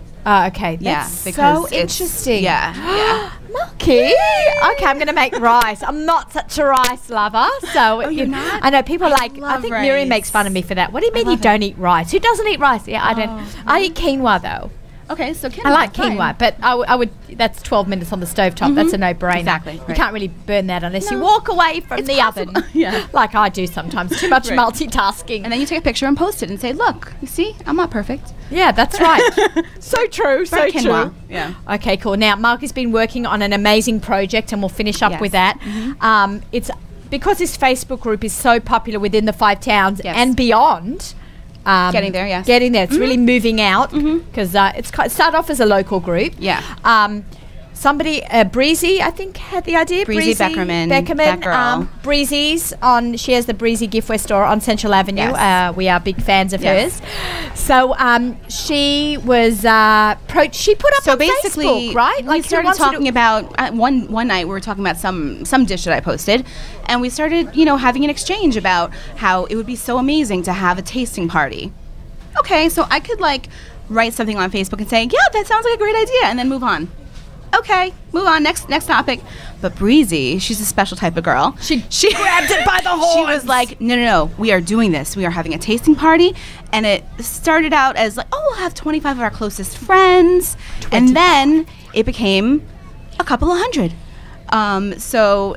A: Okay.
D: Yeah,
A: That's
D: because
A: so
D: it's-
A: interesting.
D: yeah.
A: Marky. Okay, I'm going to make rice. I'm not such a rice lover. So
D: you're not?
A: I know people I
D: love
A: think Miriam
D: rice.
A: makes fun of me for that. What do you mean you
D: love
A: don't eat rice? Who doesn't eat rice? Yeah, I don't. I eat quinoa though.
D: Okay, so
A: I like quinoa, but I would. That's 12 minutes on the stovetop. That's a no-brainer.
D: Exactly,
A: You
D: right.
A: can't really burn that unless you
D: No.
A: walk away from
D: It's
A: the
D: possible.
A: oven.
D: Yeah.
A: Like I do sometimes. Too much
D: Right.
A: multitasking.
D: And then you take a picture and post it and say, look, you see, I'm not perfect.
A: Yeah, that's right. So true, so
D: Burnt
A: true.
D: quinoa. Yeah.
A: Okay, cool. Now, Mark has been working on an amazing project, and we'll finish up
D: Yes.
A: with that. It's because this Facebook group is so popular within the 5 towns
D: Yes.
A: and beyond.
D: Getting there, yes.
A: Getting there. It's really moving out because it started off as a local group.
D: Yeah.
A: Somebody, Breezy, I think, had the idea.
D: Breezy Beckerman, that girl.
A: Breezy's she has the Breezy giftware store on Central Avenue.
D: Yes.
A: We are big fans of
D: Yes.
A: hers. So she was, she put up
D: So
A: on
D: basically,
A: Facebook, right?
D: we started talking about, one night we were talking about some dish that I posted, and we started, having an exchange about how it would be so amazing to have a tasting party. Okay, so I could write something on Facebook and say, yeah, that sounds like a great idea, and then move on. Okay, move on. Next topic. But Breezy, she's a special type of girl. She
A: grabbed it by the horns.
D: She was like, no, we are doing this. We are having a tasting party. And it started out as we'll have 25 of our closest friends. 25. And then it became a couple of hundred. So...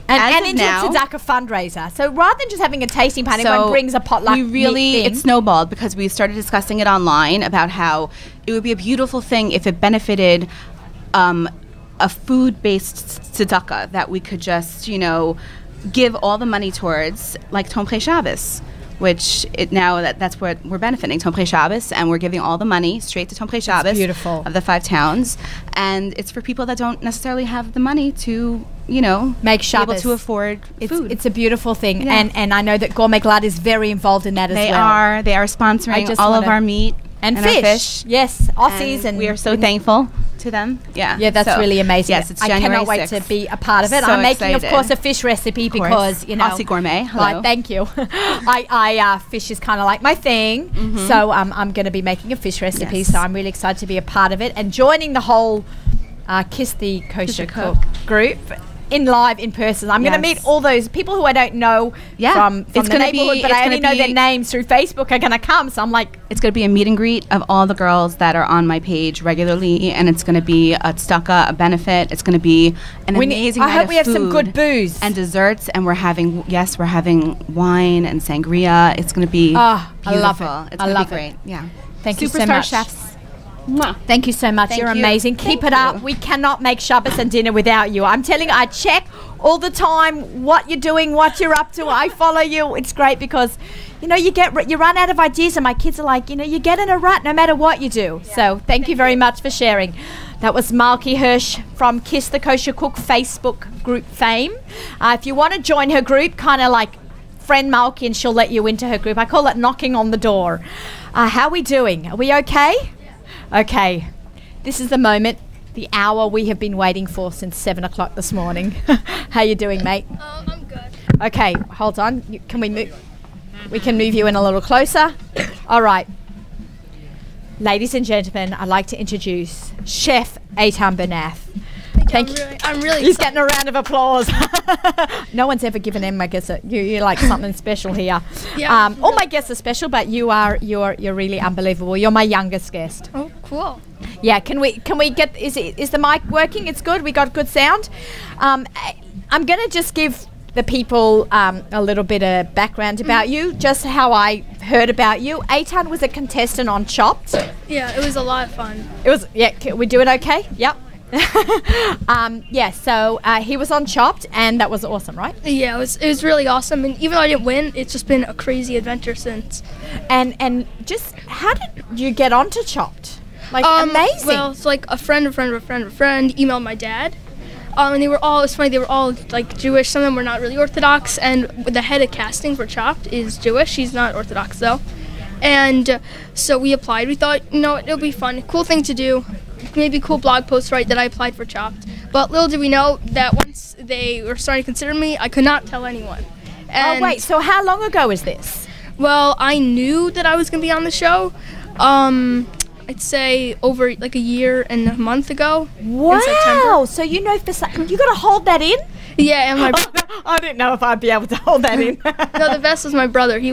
A: And into a tzedakah fundraiser. So rather than just having a tasting party, one brings a potluck.
D: It snowballed because we started discussing it online about how it would be a beautiful thing if it benefited a food-based tzedakah that we could just, give all the money towards, like Tomchei Shabbos, which that's what we're benefiting, Tomchei Shabbos, and we're giving all the money straight to Tomchei Shabbos of the 5 towns, and it's for people that don't necessarily have the money to,
A: make Shabbos,
D: be able to afford food.
A: It's a beautiful thing, and I know that Gourmet Glatt is very involved in that as well.
D: They are sponsoring all of our meat
A: and
D: our
A: fish. Yes, Aussies, and
D: we are so thankful to them.
A: Yeah, that's really amazing.
D: Yes, it's January
A: I cannot wait
D: 6th.
A: to be a part of it.
D: So
A: I'm making,
D: excited.
A: of course, a fish recipe because
D: Aussie Gourmet. Hello.
A: Right, thank you. Fish is kind of like my thing, so I'm going to be making a fish recipe.
D: Yes.
A: So I'm really excited to be a part of it and joining the whole Kiss the Kosher Cook group. In person. I'm going to meet all those people who I don't know from the neighborhood, but I only know their names through Facebook are going to come. So I'm like...
D: It's going to be a meet and greet of all the girls that are on my page regularly, and it's going to be a tzedakah, a benefit. It's going to be an amazing night of food.
A: I hope we have some good booze.
D: And desserts, and we're having wine and sangria. It's going to be beautiful.
A: I love it.
D: It's going to be great. Yeah.
A: Thank you so
D: Superstar
A: much.
D: chefs.
A: Thank you so much. You're amazing. Keep it up. We cannot make Shabbos and dinner without you. I'm telling you, I check all the time what you're doing, what you're up to. I follow you. It's great because, you run out of ideas, and my kids are like, you get in a rut no matter what you do. Yeah. So thank you very much for sharing. That was Malky Hirsch from Kiss the Kosher Cook Facebook group fame. If you want to join her group, kind of like friend Malky, and she'll let you into her group. I call it knocking on the door. How are we doing? Are we okay? Okay, this is the moment, the hour we have been waiting for since 7 o'clock this morning. How you doing, mate?
E: I'm good.
A: Okay, hold on. Can we move? We can move you in a little closer. All right. Ladies and gentlemen, I'd like to introduce Chef Eitan Bernath. Thank you.
E: I'm really
A: He's
E: excited.
A: getting a round of applause. No one's ever given him, I guess, you're like something special here.
E: Yeah.
A: All my guests are special, but you're really unbelievable. You're my youngest guest.
E: Oh, cool.
A: Yeah, can we get is the mic working? It's good. We got good sound. I'm going to just give the people a little bit of background about you, just how I heard about you. Eitan was a contestant on Chopped.
E: Yeah, it was a lot of fun.
A: It was, can we do it okay? Yep. So he was on Chopped, and that was awesome, right?
E: Yeah, it was really awesome, and even though I didn't win, it's just been a crazy adventure since.
A: And just how did you get onto Chopped? Amazing.
E: Well, it's like a friend emailed my dad. And it was funny, they were all like Jewish. Some of them were not really Orthodox, and the head of casting for Chopped is Jewish. She's not Orthodox though. And so we applied. We thought, it'll be fun, cool thing to do. Maybe a cool blog post, right, that I applied for Chopped. But little did we know that once they were starting to consider me, I could not tell anyone. And
A: wait, so how long ago is this?
E: Well, I knew that I was going to be on the show, I'd say over like a year and a month ago.
A: Wow,
E: in September.
A: So you got to hold that in?
E: Yeah, and
A: I didn't know if I'd be able to hold that in.
E: No, the best was my brother. He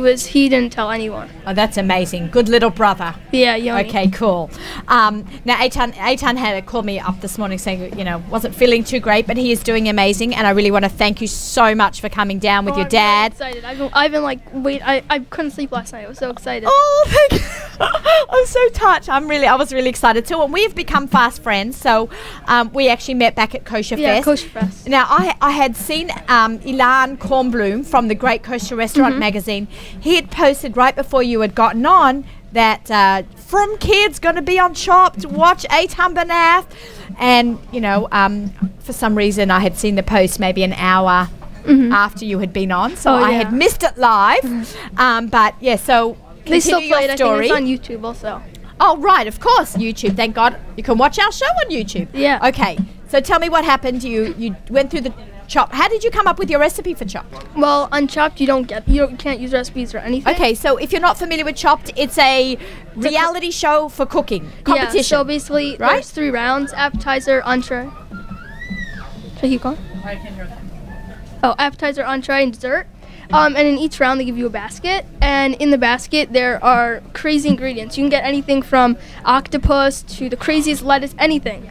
E: didn't tell anyone.
A: Oh, that's amazing. Good little brother.
E: Yeah, yummy.
A: Okay, cool. Now, Eitan had called me up this morning saying, wasn't feeling too great, but he is doing amazing, and I really want to thank you so much for coming down with your dad.
E: I'm really excited. I've been like, I couldn't sleep last night. I was so excited.
A: Oh, thank you. I'm so touched. I was really excited too. And we've become fast friends. So we actually met back at Kosher Fest.
E: Kosher Fest.
A: Now, I had seen Ilan Kornblum from the Great Kosher Restaurant magazine. He had posted right before you had gotten on that From Kid's going to be on Chopped. Watch Eitan Banath. And, you know, for some reason I had seen the post maybe an hour after you had been on. So I had missed it live. But, yeah, so...
E: They still play it. I think
A: Story.
E: it's on YouTube also.
A: Oh, right, of course, YouTube. Thank God you can watch our show on YouTube.
E: Yeah.
A: Okay, so tell me what happened. You went through the Chopped. How did you come up with your recipe for Chopped?
E: Well, on Chopped, you can't use recipes or anything.
A: Okay, so if you're not familiar with Chopped, it's a reality show for cooking competition.
E: Yeah, so basically, there's 3 rounds: appetizer, entree. Should I keep going?
A: I can hear that.
E: Oh, appetizer, entree, and dessert. And in each round, they give you a basket. And in the basket, there are crazy ingredients. You can get anything from octopus to the craziest lettuce, anything.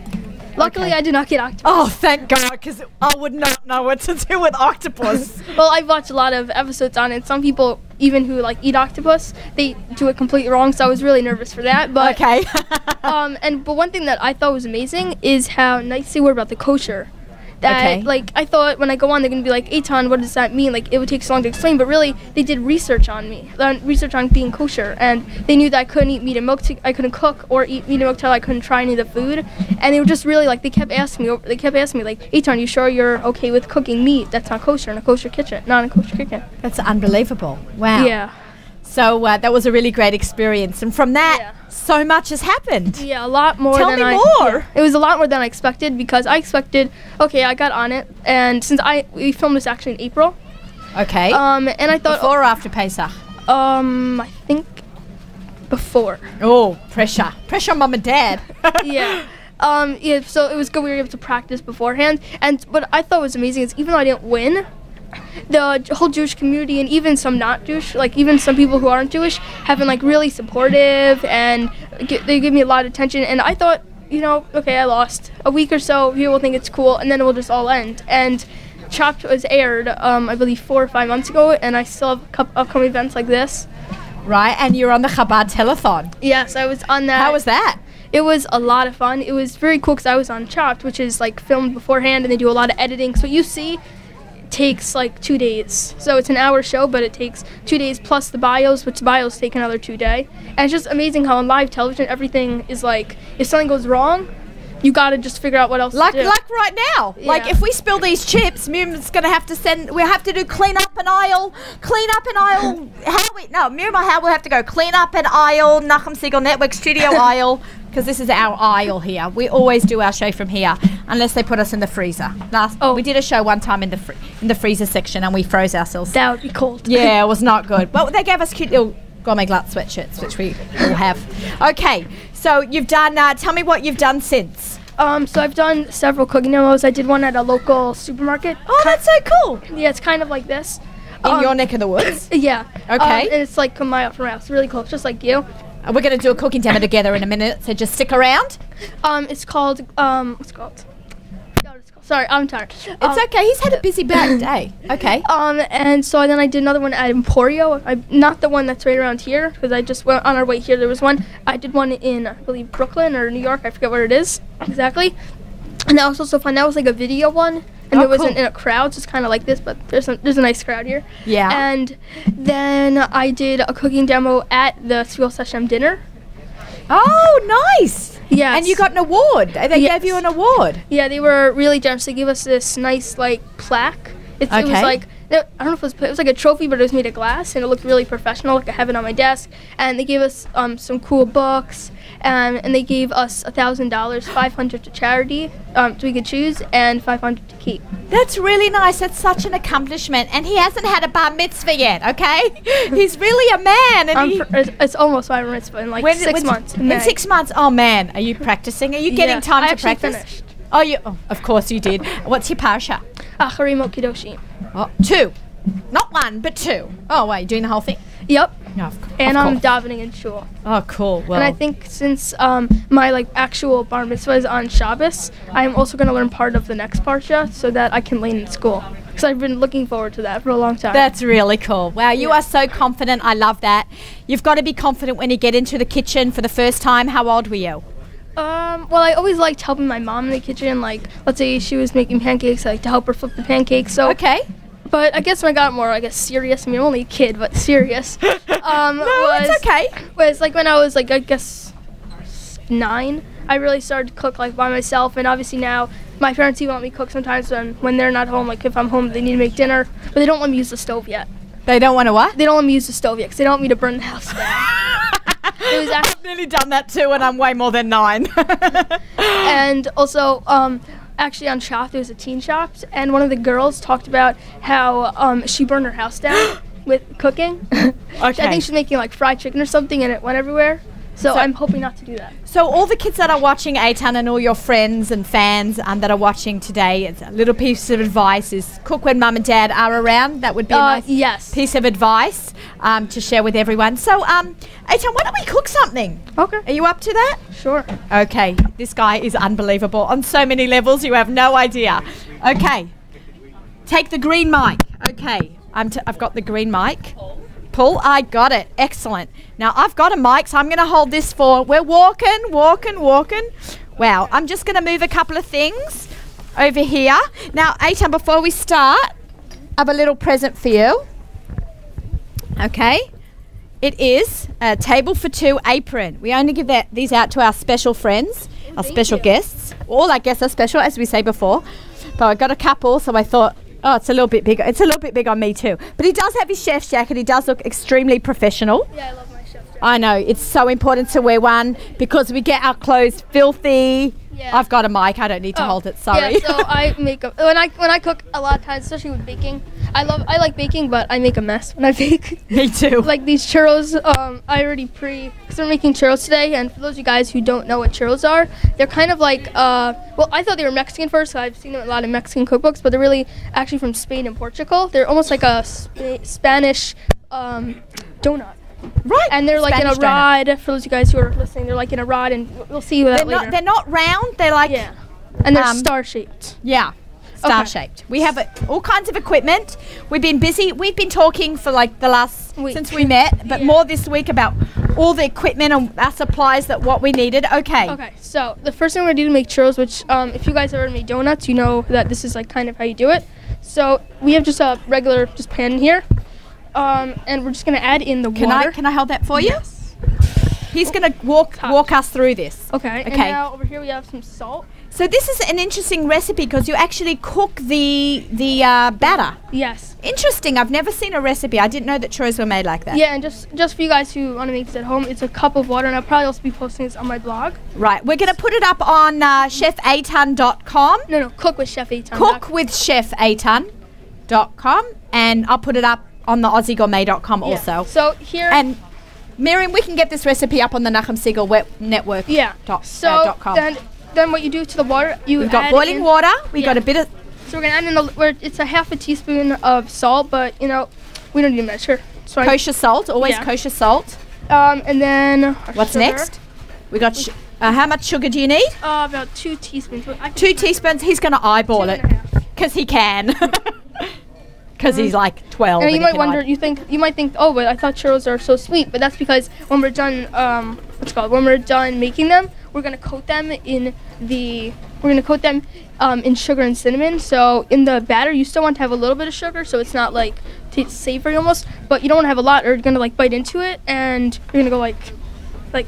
E: Luckily, I did not get octopus.
A: Oh, thank God, because I would not know what to do with octopus.
E: Well, I've watched a lot of episodes on it. Some people, even who like eat octopus, they do it completely wrong. So I was really nervous for that. But
A: okay.
E: but one thing that I thought was amazing is how nice they were about the kosher. That, like, I thought when I go on, they're going to be like, Eitan, what does that mean? Like, it would take so long to explain. But really, they did research on me, research on being kosher. And they knew that I couldn't eat meat and milk, I couldn't cook or eat meat and milk till I couldn't try any of the food. And they were just really, like, they kept asking me, like, Eitan, you sure you're okay with cooking meat that's not kosher in a kosher kitchen, not in a kosher kitchen?
A: That's unbelievable. Wow.
E: Yeah.
A: So that was a really great experience. And from that, so much has happened.
E: Yeah, a lot more
A: Tell
E: than
A: me
E: I...
A: more.
E: Yeah, it was a lot more than I expected because I expected, okay, I got on it. And since we filmed this actually in April.
A: Okay.
E: And I thought...
A: Before or after Pesach?
E: I think before.
A: Oh, pressure. Pressure on mum and dad.
E: Yeah. Yeah, so it was good we were able to practice beforehand. And what I thought was amazing is even though I didn't win, the whole Jewish community and even some not Jewish, like even some people who aren't Jewish, have been like really supportive and they give me a lot of attention. And I thought, you know, okay, I lost. A week or so, people will think it's cool, and then it will just all end. And Chopped was aired, I believe 4 or 5 months ago, and I still have upcoming events like this.
A: Right, and you're on the Chabad telethon.
E: Yes, I was on that.
A: How was that?
E: It was a lot of fun. It was very cool because I was on Chopped, which is like filmed beforehand, and they do a lot of editing. So what you see takes like 2 days. So it's an hour show, but it takes 2 days plus the bios, which the bios take another 2 days. And it's just amazing how on live television everything is like, if something goes wrong, you gotta just figure out what else to do.
A: Like right now.
E: Yeah.
A: Like if we spill these chips, Miriam's gonna have to we have to do clean up an aisle. Miriam will have to go clean up an aisle, Nachum Siegel Network studio aisle, because this is our aisle here. We always do our show from here, unless they put us in the freezer. We did a show one time in the freezer section, and we froze ourselves.
E: That would be cold.
A: Yeah, it was not good. Well, they gave us cute little Gourmet Glatt sweatshirts, which we all have. Okay, so you've done, tell me what you've done since.
E: So I've done several cooking demos. I did one at a local supermarket.
A: Oh, that's so cool.
E: Yeah, it's kind of like this.
A: In your neck of the woods?
E: Yeah.
A: Okay.
E: And it's like a mile from my house. Really close, just like you.
A: We're going to do a cooking demo together in a minute, so just stick around.
E: It's called, what's it called? Sorry, I'm tired.
A: It's okay. He's had a busy back day. Okay.
E: And so then I did another one at Emporio. Not the one that's right around here, because I just went on our way here. There was one. I did one in, I believe, Brooklyn or New York. I forget where it is exactly. And that was also fun. That was like a video one. And it wasn't in a crowd, just kind of like this, but there's a nice crowd here.
A: Yeah.
E: And then I did a cooking demo at the Sviel Seshem dinner.
A: Oh, nice.
E: Yes.
A: And you got an award. They gave you an award.
E: Yeah, they were really generous. They gave us this nice, like, plaque. It was like, I don't know if it was like a trophy, but it was made of glass, and it looked really professional. Like I have it on my desk. And they gave us some cool books, and they gave us $1,000, $500 to charity, so we could choose, and $500 to keep.
A: That's really nice. That's such an accomplishment. And he hasn't had a bar mitzvah yet, okay? He's really a man. And
E: it's almost my mitzvah in like 6 months.
A: In 6 months? Oh, man. Are you practicing? Are you getting time to practice?
E: Finished.
A: Oh, of course you did. What's your parsha?
E: Acharim Kidoshim.
A: Oh, 2. Not 1, but 2. Oh, wait, you're doing the whole thing?
E: Yep.
A: Yeah,
E: and
A: of
E: I'm
A: course.
E: davening in shul.
A: Oh, cool. Well,
E: And I think since my like actual bar mitzvah is on Shabbos, I'm also going to learn part of the next parsha so that I can learn in school. Because I've been looking forward to that for a long time.
A: that's really cool. Wow, you are so confident. I love that. You've got to be confident when you get into the kitchen for the first time. How old were you?
E: Well, I always liked helping my mom in the kitchen. Like, let's say she was making pancakes, I like to help her flip the pancakes. So,
A: Okay.
E: but I guess when I got more, serious. I mean, I'm only a kid, but serious.
A: No, it's okay.
E: Was like when I was like, I guess 9. I really started to cook like by myself, and obviously now my parents even let me cook sometimes when they're not home. Like if I'm home, they need to make dinner, but they don't let me use the stove yet.
A: They don't want to what?
E: They don't let me use the stove yet because they don't want me to burn the house down. It was actually,
A: I've nearly done that too, and I'm way more than 9.
E: and also actually on shop there was a teen shop, and one of the girls talked about how she burned her house down with cooking. I think she's making like fried chicken or something, and it went everywhere. So I'm hoping not to do that.
A: So all the kids that are watching Eitan and all your friends and fans that are watching today, it's a little piece of advice is cook when mum and dad are around. That would be a nice
E: yes.
A: piece of advice to share with everyone. So Eitan, why don't we cook something?
E: Okay.
A: Are you up to that?
E: Sure.
A: Okay, this guy is unbelievable on so many levels. You have no idea. Okay, take the green mic. Okay, I've got the green mic. Pull. I got it. Excellent. Now I've got a mic, so I'm going to hold this for. We're walking. Wow. I'm just going to move a couple of things over here. Now, Eitan, before we start, I have a little present for you. Okay. It is a table for 2 apron. We only give these out to our special friends, our special guests. All our guests are special, as we say before. But I got a couple, so I thought, oh, it's a little bit bigger. It's a little bit big on me too. But he does have his chef's jacket. He does look extremely professional.
E: Yeah, I love my chef's jacket.
A: I know. It's so important to wear one because we get our clothes filthy.
E: Yeah.
A: I've got a mic. I don't need to hold it. Sorry.
E: Yeah, so I make when I cook a lot of times, especially with baking. I like baking, but I make a mess when I bake.
A: Me too.
E: Like these churros, I already because we're making churros today, and for those of you guys who don't know what churros are, they're kind of like, well, I thought they were Mexican first, so I've seen them in a lot of Mexican cookbooks, but they're really actually from Spain and Portugal. They're almost like a Spanish donut.
A: Right.
E: And they're like in a
A: Spanish donut.
E: rod, for those of you guys who are listening, they're like in a rod, and we'll see that later.
A: They're not round. They're like,
E: Yeah. And they're star-shaped.
A: yeah, star-shaped. We have all kinds of equipment. We've been busy. We've been talking for like the last,
E: Week.
A: since we met, but more this week about all the equipment and our supplies what we needed. Okay.
E: Okay, so the first thing we're going to do to make churros, which if you guys have ever made donuts, you know that this is like kind of how you do it. So we have just a regular pan in here. And we're just going to add in the water.
A: Can I hold that for you?
E: Yes.
A: He's going to walk us through this.
E: Okay. And now over here we have some salt.
A: So this is an interesting recipe because you actually cook the batter.
E: Yes.
A: Interesting. I've never seen a recipe. I didn't know that churros were made like that.
E: Yeah, and just for you guys who want to make this at home, it's a cup of water, and I'll probably also be posting this on my blog.
A: Right. We're going to put it up on chefeitan.com.
E: No, Cook with Chef Eitan.
A: Cookwithchefeitan.com, and I'll put it up on the AussieGourmet.com also.
E: So here.
A: And Miriam, we can get this recipe up on the Nachman Siegel Web Network.
E: Yeah. So then what you do to the water,
A: we've got boiling water. We got a bit of.
E: So we're gonna add in it's a half a teaspoon of salt, but we don't need to measure. So
A: kosher salt, always kosher salt.
E: And then
A: what's
E: sugar.
A: next? We got how much sugar do you need?
E: About 2 teaspoons.
A: 2 teaspoons. He's gonna eyeball it because he can. Because he's like 12.
E: And you might wonder, you might think, oh, but I thought churros are so sweet. But that's because when we're done, when we're done making them, we're gonna coat them in in sugar and cinnamon. So in the batter, you still want to have a little bit of sugar, so it's not like savory almost. But you don't want to have a lot, or you're gonna like bite into it, and you're gonna go like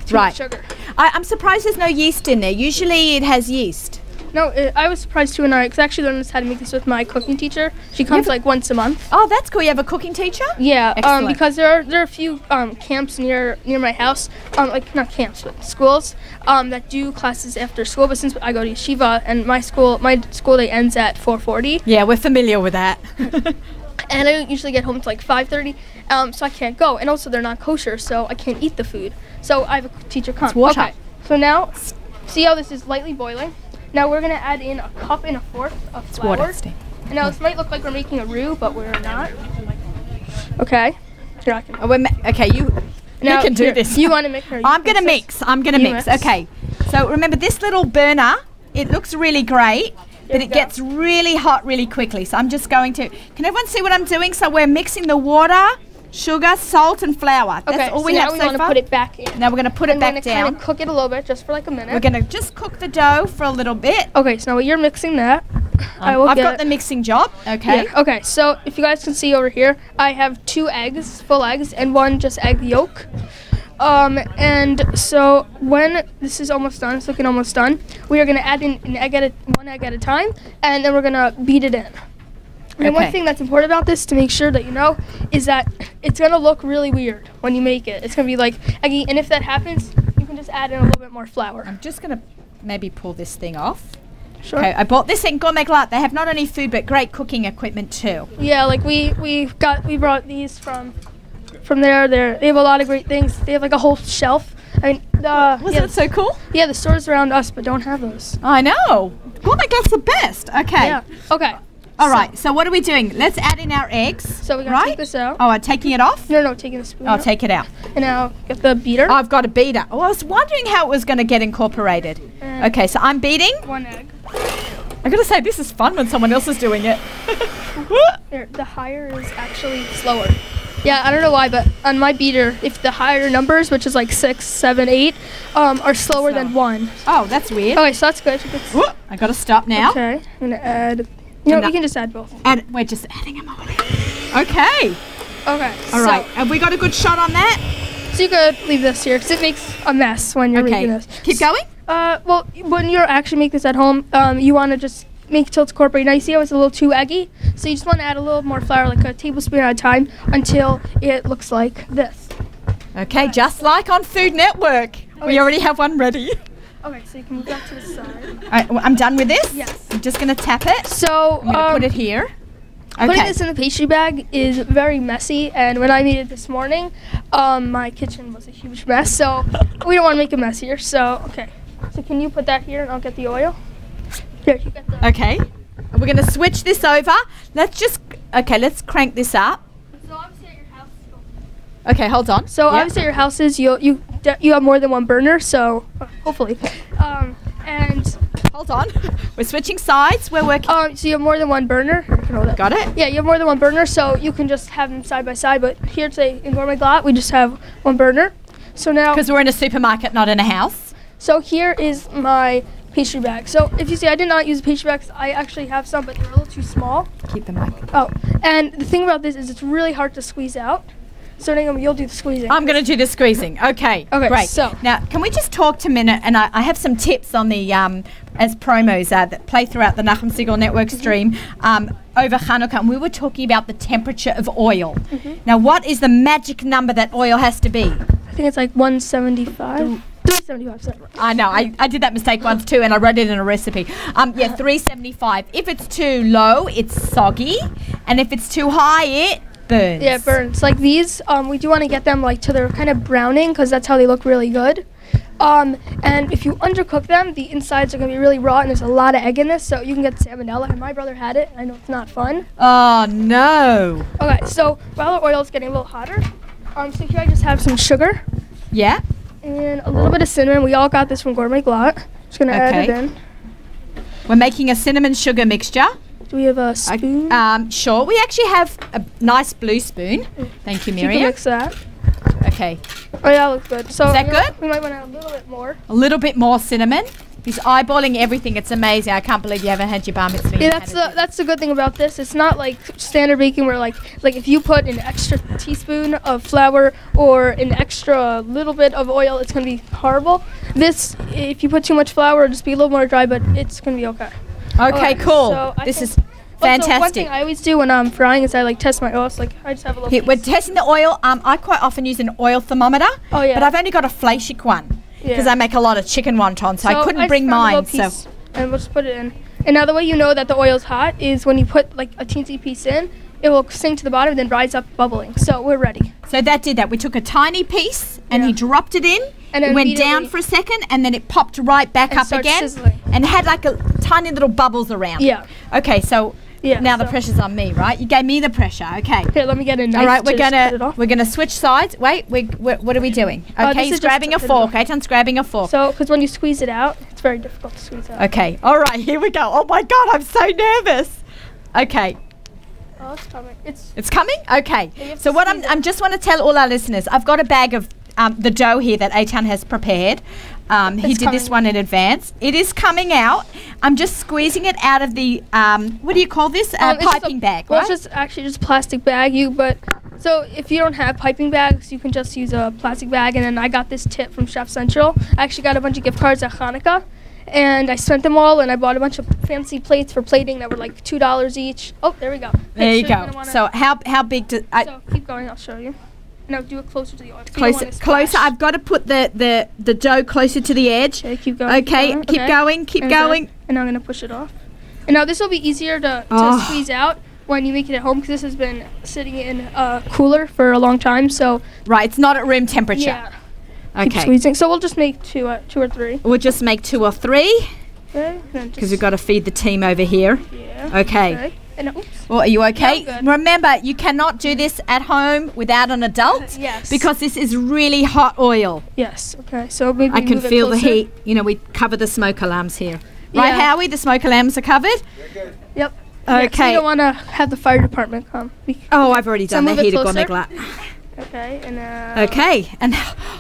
E: too much sugar.
A: I'm surprised there's no yeast in there. Usually it has yeast.
E: No, I was surprised too, and I actually learned how to make this with my cooking teacher. She comes like once a month.
A: Oh, that's cool. You have a cooking teacher?
E: Yeah,
A: excellent.
E: Because there are a few camps near my house, like not camps, but schools that do classes after school. But since I go to yeshiva, and my school day ends at 4:40.
A: Yeah, we're familiar with that.
E: And I don't usually get home until like 5:30, so I can't go. And also they're not kosher, so I can't eat the food. So I have a teacher come.
A: It's water.
E: Okay. So now, see how this is lightly boiling? Now we're gonna add in 1 1/4 cup of flour.
A: Water.
E: And now this might look like we're making a roux, but we're not. Okay. Here, I can.
A: Oh, okay, you
E: Now,
A: can do
E: here,
A: this.
E: You want to mix?
A: I'm gonna mix. I'm gonna
E: You
A: mix.
E: mix.
A: Okay. So remember this little burner. It looks really great, but
E: we
A: it
E: go.
A: gets really hot really quickly. So I'm just going to. Can everyone see what I'm doing? So we're mixing the water, sugar, salt, and flour. That's
E: Okay,
A: all
E: so
A: we
E: now
A: have
E: we
A: so
E: want to
A: far.
E: put it back in.
A: Now we're gonna put it
E: And
A: back
E: we're
A: down.
E: Kind of cook it a little bit, just for like a minute.
A: We're gonna just cook the dough for a little bit.
E: Okay, so now while you're mixing that,
A: I've got the mixing job. Okay.
E: Yeah, okay, so if you guys can see over here, I have 2 eggs, full eggs, and 1 just egg yolk. And so when this is almost done, it's looking almost done, we are going to add in one egg at a time, and then we're going to beat it in. And one
A: Okay.
E: thing that's important about this, to make sure that you know, is that it's going to look really weird when you make it. It's going to be like eggy, and if that happens, you can just add in a little bit more flour.
A: I'm just gonna maybe pull this thing off.
E: Sure.
A: Okay, I bought this in Gourmet Glatt. They have not only food but great cooking equipment too.
E: Yeah, like we brought these from there. They have a lot of great things. They have like a whole shelf. I mean,
A: Wasn't
E: yeah,
A: it so cool?
E: yeah, the stores around us, but don't have those.
A: I know. Gourmet Glatt's the best. Okay.
E: Yeah. Okay.
A: All right. So what are we doing? Let's add in our eggs.
E: So we're gonna
A: right?
E: take this out.
A: Oh, I'm taking it off.
E: No, taking the spoon.
A: I'll
E: out.
A: take it out.
E: And now get the beater.
A: I've got a beater. Oh, I was wondering how it was going to get incorporated. Okay, so I'm beating.
E: 1 egg.
A: I gotta say, this is fun when someone else is doing it.
E: There, the higher is actually slower. Yeah, I don't know why, but on my beater, if the higher numbers, which is like 6, 7, 8, are slower than 1.
A: Oh, that's weird.
E: Okay, so that's good.
A: Whoop, I gotta stop now.
E: Okay, I'm gonna add. You know,
A: And
E: you can just add both.
A: And we're just adding them all in. Okay.
E: Okay.
A: All right. Have we got a good shot on that?
E: So you could leave this here because it makes a mess when you're making this.
A: Keep going.
E: Well, when you're actually making this at home, you want to just make till it's incorporated. Now you see how it's a little too eggy, so you just want to add a little more flour, like a tablespoon at a time, until it looks like this.
A: Okay, just like on Food Network. We
E: Okay.
A: already have one ready.
E: Okay, so you can move that to the side.
A: All right, I'm done with this.
E: Yes.
A: I'm just gonna tap it.
E: So
A: I'm gonna put it here.
E: putting
A: Okay.
E: this in the pastry bag is very messy, and when I made it this morning, my kitchen was a huge mess. So we don't want to make it messier. So okay, so can you put that here, and I'll get the oil. Here, you get the.
A: Okay. We're gonna switch this over. Let's crank this up.
E: So obviously at your house.
A: Okay, hold on.
E: So
A: Yeah.
E: obviously at your houses, you have more than one burner. So hopefully, and
A: Hold on. We're switching sides. We're working.
E: so you have more than one burner. You can hold that.
A: Got it?
E: Yeah, you have more than one burner, so you can just have them side by side. But here today in Gourmet Glatt, we just have one burner. So now,
A: Because we're in a supermarket, not in a house.
E: so here is my pastry bag. So if you see, I did not use pastry bags. I actually have some, but they're a little too small.
A: Keep the mic.
E: Oh, and the thing about this is it's really hard to squeeze out. So Naomi, you'll do the squeezing.
A: I'm going to do the squeezing. Okay.
E: Okay,
A: Great.
E: so-
A: now, can we just talk to a minute? And I have some tips on the as promos that play throughout the Nachman Siegel Network stream over Hanukkah. And we were talking about the temperature of oil. Now, what is the magic number that oil has to be?
E: I think it's like 175. 375, sorry.
A: I know. I did that mistake once too, and I wrote it in a recipe. 375. If it's too low, it's soggy, and if it's too high, it burns.
E: Yeah, it burns. Like these, we do want to get them like to their kind of browning because that's how they look really good. And if you undercook them, the insides are going to be really raw, and there's a lot of egg in this, so you can get salmonella. And my brother had it. I know it's not fun.
A: Oh no.
E: Okay, so while the oil is getting a little hotter, so here I just have some sugar
A: Yeah.
E: and a little bit of cinnamon. We all got this from Gourmet Glatt. Just going to add it
A: Okay.
E: in.
A: We're making a cinnamon sugar mixture.
E: Do we have a spoon?
A: Sure. We actually have a nice blue spoon. Thank you,
E: You can
A: Miriam.
E: mix that.
A: Okay.
E: Oh yeah, that looks good. So
A: Is that
E: you know,
A: good?
E: We might want to add a little bit more.
A: A little bit more cinnamon. He's eyeballing everything. It's amazing. I can't believe you haven't had your bar mitzvah.
E: Yeah, that's the good thing about this. It's not like standard baking where like if you put an extra teaspoon of flour or an extra little bit of oil, it's gonna be horrible. This, if you put too much flour, it'll just be a little more dry, but it's gonna be okay.
A: Okay, cool.
E: so I
A: This
E: think-
A: is
E: Also, one
A: fantastic.
E: thing I always do when I'm frying is I like test my oil. So like I just have a little.
A: Here, we're
E: piece.
A: testing the oil. I quite often use an oil thermometer.
E: Oh, yeah.
A: But I've only got a Flashik one because
E: Yeah.
A: I make a lot of chicken wonton, so I couldn't
E: just
A: bring
E: found a
A: mine.
E: little piece, and we'll just put it in. And now the way you know that the oil's hot is when you put like a teensy piece in, it will sink to the bottom and then rise up bubbling. So we're ready.
A: So that did that. We took a tiny piece and he
E: Yeah.
A: dropped it in.
E: And
A: it
E: then
A: went down
E: immediately-
A: for a second and then it popped right back
E: And
A: up
E: starts
A: again
E: sizzling.
A: and had like a tiny little bubbles around.
E: Yeah.
A: Okay, so
E: Yeah.
A: Now the pressure's on me, right? You gave me the pressure. Okay.
E: Here, let me get a knife.
A: All right,
E: to just cut it off.
A: we're gonna switch sides. Wait, what are we doing? Okay,
E: this
A: he's
E: is just
A: grabbing a
E: to cut it
A: fork.
E: off.
A: Aitan's grabbing a fork.
E: So, because when you squeeze it out, it's very difficult to squeeze out.
A: Okay. All right, here we go. Oh my God, I'm so nervous. Okay.
E: Oh, it's coming.
A: It's coming? Okay.
E: you have
A: So
E: to
A: what
E: squeeze
A: I'm just want to tell all our listeners, I've got a bag of the dough here that Aitan has prepared. He did this
E: coming.
A: one in advance. It is coming out. I'm just squeezing it out of the, what do you call this?
E: It's just
A: Piping bag,
E: Well,
A: right?
E: it's just actually just a plastic bag. So if you don't have piping bags, you can just use a plastic bag. And then I got this tip from Chef Central. I actually got a bunch of gift cards at Hanukkah, and I spent them all. And I bought a bunch of fancy plates for plating that were like $2 each. Oh, there we go.
A: There you
E: so you're
A: go.
E: gonna wanna-
A: So how big do
E: so keep going. I'll show you. No, do it closer to the oil.
A: closer? I've got to put the dough closer to the edge.
E: Okay, keep going.
A: Okay, keep going, keep
E: Okay.
A: going.
E: And I'm gonna push it off. And now this will be easier to squeeze out when you make it at home, because this has been sitting in a cooler for a long time. So
A: Right, it's not at room temperature.
E: yeah, keep
A: Okay.
E: squeezing. So we'll just make two or three.
A: We'll just make 2 or 3
E: Okay.
A: because we've got to feed the team over here.
E: Yeah.
A: Okay.
E: And oops.
A: Well, are you okay?
E: Yeah, I'm good.
A: Remember, you cannot do this at home without an adult.
E: Yes.
A: Because this is really hot oil.
E: Yes. Okay. So maybe
A: I can
E: move it
A: feel the
E: closer.
A: heat. You know, we cover the smoke alarms here. Right,
E: Yeah.
A: Howie? The smoke alarms are covered?
E: Yep. Yeah, 'cause
A: Okay.
E: we don't want to have the fire department come.
A: Oh, I've already done the
E: move it
A: heat of Gourmet
E: closer.
A: Glatt.
E: Okay. And
A: Okay. And,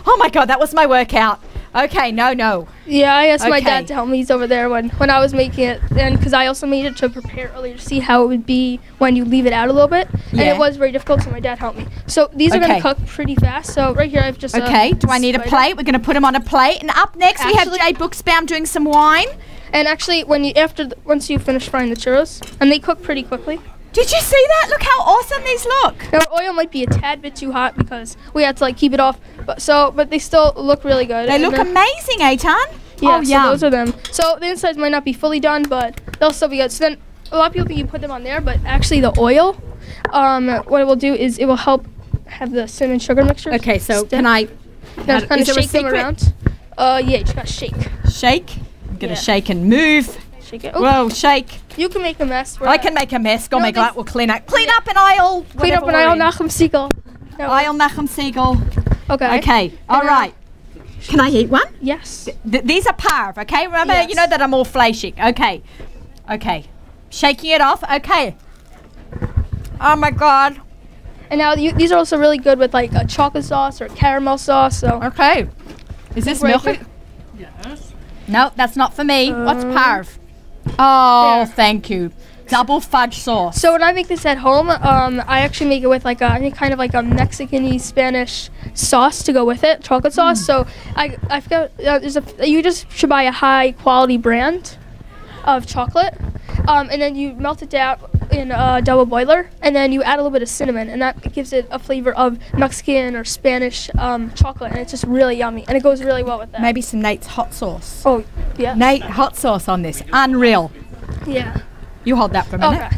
A: oh my God, that was my workout. Okay, no.
E: Yeah, I asked my
A: Okay.
E: dad to help me. He's over there when I was making it, and because I also made it to prepare earlier to see how it would be when you leave it out a little bit, and
A: Yeah.
E: it was very difficult. So my dad helped me. So these are
A: Okay.
E: gonna cook pretty fast. So right here I've just
A: Okay, do I need a
E: spider.
A: plate? We're going to put them on a plate. And up next, we have
E: Actually-
A: Jay Booksbaum doing some wine.
E: And actually, once you finish frying the churros, and they cook pretty quickly.
A: Did you see that? Look how awesome these look.
E: Now our oil might be a tad bit too hot because we had to like keep it off, but they still look really good.
A: They
E: And
A: look
E: then-
A: amazing, Aitan.
E: Yeah,
A: Oh,
E: so
A: yum.
E: those are them. So the insides might not be fully done, but they'll still be good. So then a lot of people think you put them on there, but actually the oil, what it will do is it will help have the cinnamon sugar mixture.
A: Okay, so
E: stick.
A: can I
E: Now kind
A: is
E: of
A: there a
E: shake them
A: secret?
E: around. Yeah, you just gotta shake.
A: shake? I'm going to
E: Yeah.
A: shake and move.
E: Shake it. Oh,
A: Whoa, shake.
E: you can make a mess.
A: I can make a mess. Gourmet
E: they-
A: Glatt will clean up. Clean up an aisle.
E: clean up
A: whatever
E: an
A: we're
E: aisle,
A: in.
E: Nachman Siegel. No.
A: Aisle Nachum Siegel.
E: Okay.
A: Okay, all
E: then-
A: right. Can I eat one?
E: Yes.
A: These are parv, okay? Remember,
E: Yes.
A: you know that I'm all flashing. Okay. Shaking it off. Okay. Oh my God.
E: And now these are also really good with like a chocolate sauce or caramel sauce. So
A: Okay. Is this
E: right
A: milky?
E: here.
A: No, that's not for me. What's parv? Oh,
E: there.
A: thank you. Double fudge sauce.
E: So when I make this at home, I actually make it with like a kind of like a Mexican-y Spanish sauce to go with it, chocolate sauce. So I forgot you just should buy a high quality brand of chocolate, and then you melt it down in a double boiler, and then you add a little bit of cinnamon, and that gives it a flavor of Mexican or Spanish chocolate, and it's just really yummy, and it goes really well with that.
A: Maybe some Nate's hot sauce.
E: Oh yeah.
A: Nate, hot sauce on this. Unreal.
E: Yeah.
A: You hold that for a minute.
E: Okay.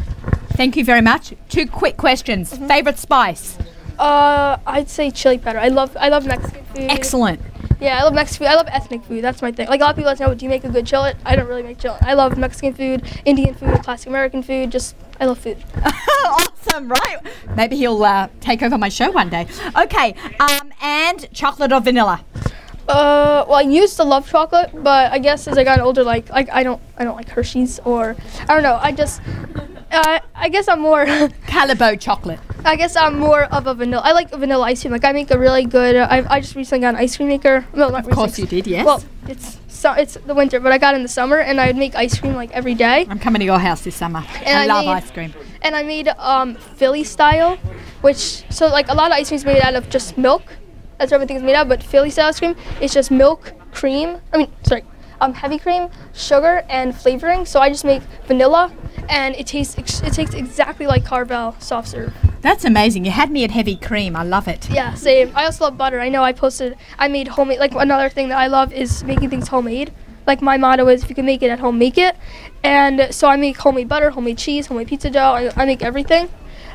A: Thank you very much. 2 quick questions. Favorite spice?
E: I'd say chili pepper. I love Mexican food.
A: Excellent.
E: Yeah, I love Mexican food. I love ethnic food. That's my thing. Like a lot of people know, do you make a good chili? I don't really make chili. I love Mexican food, Indian food, classic American food. Just I love food.
A: Awesome, right? Maybe he'll take over my show one day. Okay, and chocolate or vanilla?
E: Well, I used to love chocolate, but I guess as I got older, like I don't like Hershey's or I don't know. I guess I'm more.
A: Calabo chocolate.
E: I guess I'm more of a vanilla. I like vanilla ice cream. Like I make a really good. I just recently got an ice cream maker. No, not
A: Of course you did, yes.
E: Well, it's the winter, but I got it in the summer, and I would make ice cream like every day.
A: I'm coming to your house this summer.
E: And
A: I
E: I
A: love
E: made-
A: ice cream.
E: And I made Philly style, so like a lot of ice cream is made out of just milk. That's what everything's made out. But Philly style ice cream is just milk, cream. Heavy cream, sugar, and flavoring. So I just make vanilla, and it tastes exactly like Carvel soft serve.
A: That's amazing. You had me at heavy cream. I love it.
E: Yeah, same. I also love butter. I know I made homemade. Like another thing that I love is making things homemade. Like my motto is, if you can make it at home, make it. And so I make homemade butter, homemade cheese, homemade pizza dough. I make everything.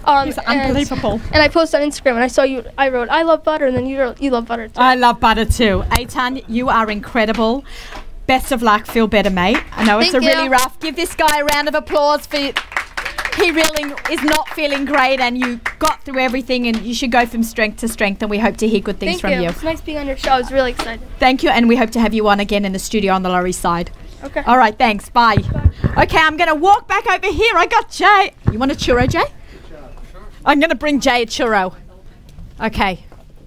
A: It's unbelievable.
E: And I posted on Instagram, and I saw you. I wrote, "I love butter," and then you love butter too.
A: I love butter too. Aitan, you are incredible. Best of luck. Feel better, mate. I know it's
E: Thank
A: a really
E: you.
A: rough. Give this guy a round of applause for he really is not feeling great, and you got through everything, and you should go from strength to strength, and we hope to hear good things
E: Thank
A: from you.
E: It's nice being on your show. I was really excited.
A: Thank you, and we hope to have you on again in the studio on the Lower East Side.
E: Okay.
A: All right, thanks. Bye. Okay, I'm going to walk back over here. I got Jay. You want a churro, Jay? I'm going to bring Jay a churro. Okay,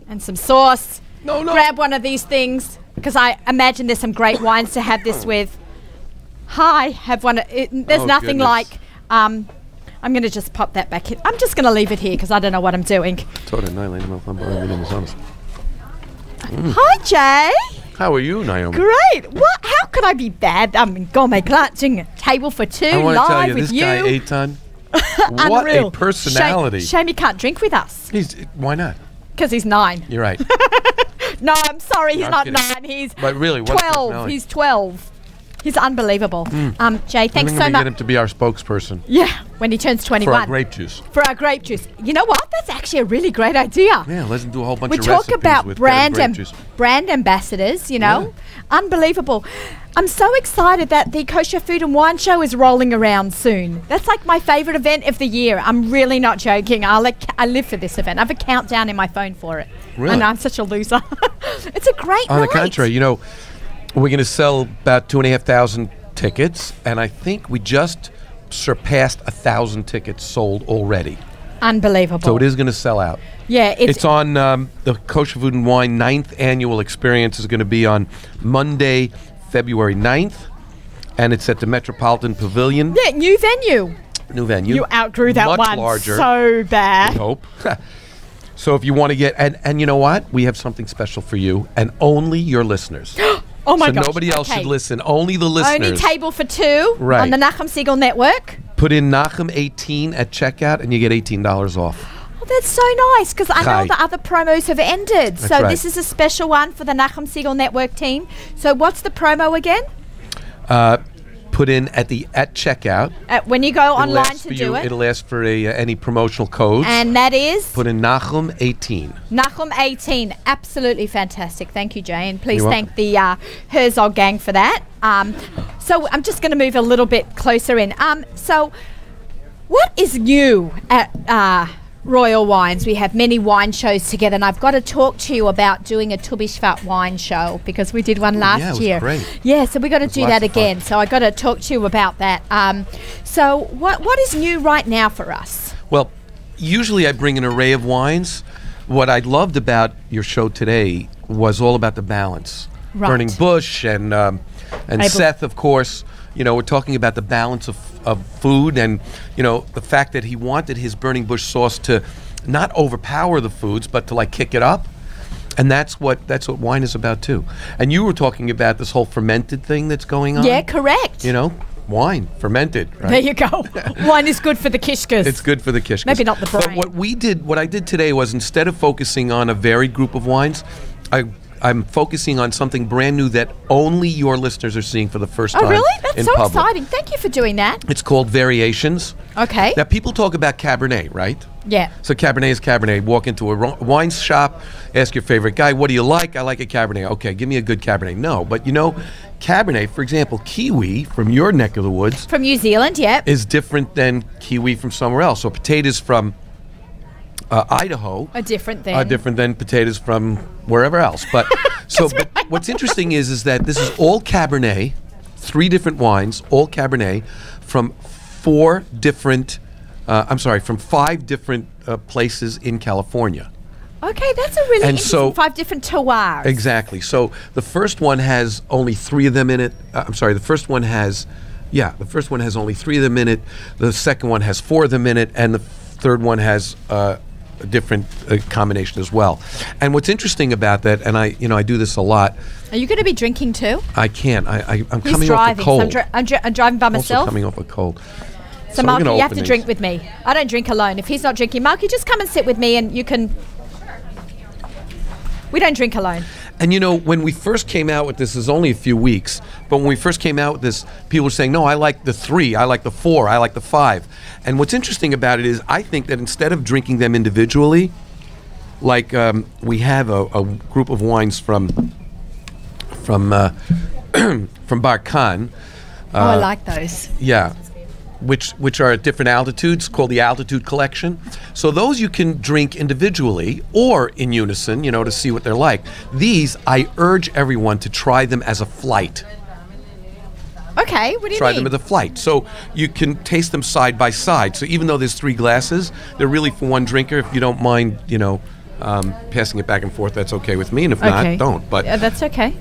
A: and some sauce.
F: No.
A: Grab one of these things, because I imagine there's some great wines to have this with. Hi, have one. There's nothing
F: goodness.
A: like. I'm going to just pop that back in. I'm just going to leave it here because I don't know what I'm doing. Hi, Jay.
F: How are you, Naomi?
A: Great. What? How could I be bad? I'm in Gourmet Glatt doing a table for two
F: I want to tell
A: live
F: you,
A: with
F: this
A: you.
F: guy, Eitan, what
A: Unreal.
F: a personality.
A: Shame he can't drink with us
F: Why not?
A: because he's 9.
F: You're right.
A: No, I'm sorry, he's
F: I'm
A: not
F: kidding.
A: 9. He's
F: But really, what a
A: 12.
F: personality.
A: He's 12. He's unbelievable. Jay,
F: I'm
A: thanks
F: going
A: so
F: to get
A: much.
F: him to be our spokesperson
A: Yeah, when he turns 21.
F: for our grape juice.
A: For our grape juice. You know what? That's actually a really great idea.
F: Yeah, let's do a whole bunch
A: We
F: of
A: talk
F: recipes
A: about
F: with
A: brand
F: juice.
A: brand ambassadors, you know. Unbelievable. I'm so excited that the Kosher Food and Wine Show is rolling around soon. That's like my favorite event of the year. I'm really not joking. I live for this event. I have a countdown in my phone for it.
F: Really?
A: I know, I'm such a loser. It's a great
F: On
A: night.
F: the contrary, you know, we're going to sell about 2,500 tickets, and I think we just surpassed 1,000 tickets sold already.
A: Unbelievable.
F: So it is going to sell out.
A: Yeah,
F: It's on the Kosher Food and Wine 9th annual experience is going to be on Monday, February 9th, and it's at the Metropolitan Pavilion.
A: Yeah, new venue.
F: New venue.
A: You outgrew that
F: much
A: one
F: larger,
A: so bad.
F: I hope. So if you want to get, and you know what? We have something special for you, and only your listeners.
A: Oh my
F: so
A: gosh.
F: nobody else
A: Okay.
F: should listen. Only the listeners.
A: Only table for 2
F: Right.
A: on the Nachman Siegel Network.
F: Put in Nachum 18 at checkout, and you get $18 off.
A: Oh, that's so nice because I know
F: Hi.
A: the other promos have ended.
F: That's
A: So
F: right.
A: this is a special one for the Nachman Siegel Network team. So what's the promo again?
F: Put in at checkout.
A: When you go
F: It'll
A: online
F: ask
A: to
F: for
A: do
F: you,
A: it.
F: It'll ask for any promotional codes.
A: And that is
F: Put in Nachum 18.
A: Nachum 18. Absolutely fantastic. Thank you, Jay. And please
F: You're
A: thank the Herzog gang for that. So I'm just going to move a little bit closer in. So what is new at Royal Wines? We have many wine shows together, and I've got to talk to you about doing a Tu B'Shvat wine show because we did one last
F: yeah, it was
A: year.
F: great.
A: Yeah, so we got to
F: was
A: do
F: lots
A: that
F: of fun.
A: again. So I got to talk to you about that. So what is new right now for us?
F: Well, usually I bring an array of wines. What I loved about your show today was all about the balance.
A: Right.
F: Burning Bush and Seth, of course. You know, we're talking about the balance of food, and you know the fact that he wanted his Burning Bush sauce to not overpower the foods, but to like kick it up. And that's what wine is about too. And you were talking about this whole fermented thing that's going on.
A: Yeah, correct.
F: You know, wine fermented. Right?
A: There you go. Wine is good for the kishkas.
F: It's good for the kishkas.
A: Maybe not the brain.
F: But what I did today was instead of focusing on a varied group of wines, I'm focusing on something brand new that only your listeners are seeing for the first time.
A: Oh, really? That's
F: in
A: so
F: public.
A: exciting. Thank you for doing that.
F: It's called Variations.
A: Okay.
F: Now, people talk about Cabernet, right?
A: Yeah.
F: So Cabernet is Cabernet. Walk into a wine shop, ask your favorite guy, what do you like? I like a Cabernet. Okay, give me a good Cabernet. No, but you know, Cabernet, for example, kiwi from your neck of the woods
A: From New Zealand, yep.
F: is different than kiwi from somewhere else. So potatoes from Idaho
A: A different thing.
F: are different than potatoes from wherever else. But but what's interesting is that this is all Cabernet, 3 different wines, all Cabernet from 5 different places in California.
A: Okay, that's a really
F: And
A: interesting
F: so-
A: 5 different terroirs.
F: Exactly. So the first one has only 3 of them in it. The first one has only 3 of them in it. The second one has 4 of them in it, and the third one has a different combination as well. And what's interesting about that, and I do this a lot.
A: Are you going to be drinking too?
F: I can't. I'm
A: He's
F: coming
A: driving.
F: off a cold.
A: So I'm driving by
F: Also
A: myself.
F: coming off a cold.
A: So
F: we're
A: Marky,
F: gonna
A: you have
F: open
A: to
F: these.
A: drink with me. I don't drink alone. If he's not drinking, Marky, just come and sit with me and you can... We don't drink alone.
F: And you know, when we first came out with this, is only a few weeks, but when we first came out with this, people were saying, no, I like the 3, I like the 4, I like the 5. And what's interesting about it is I think that instead of drinking them individually, like we have a group of wines from Barkan.
A: I like those.
F: Yeah. which are at different altitudes, called the altitude collection. So those you can drink individually or in unison, you know, to see what they're like. These, I urge everyone to try them as a flight.
A: Okay, what do you
F: Try
A: mean?
F: them as a flight. So you can taste them side by side. So even though there's 3 glasses, they're really for one drinker. If you don't mind, you know, passing it back and forth, that's okay with me. And if not, don't. But
A: yeah, that's okay.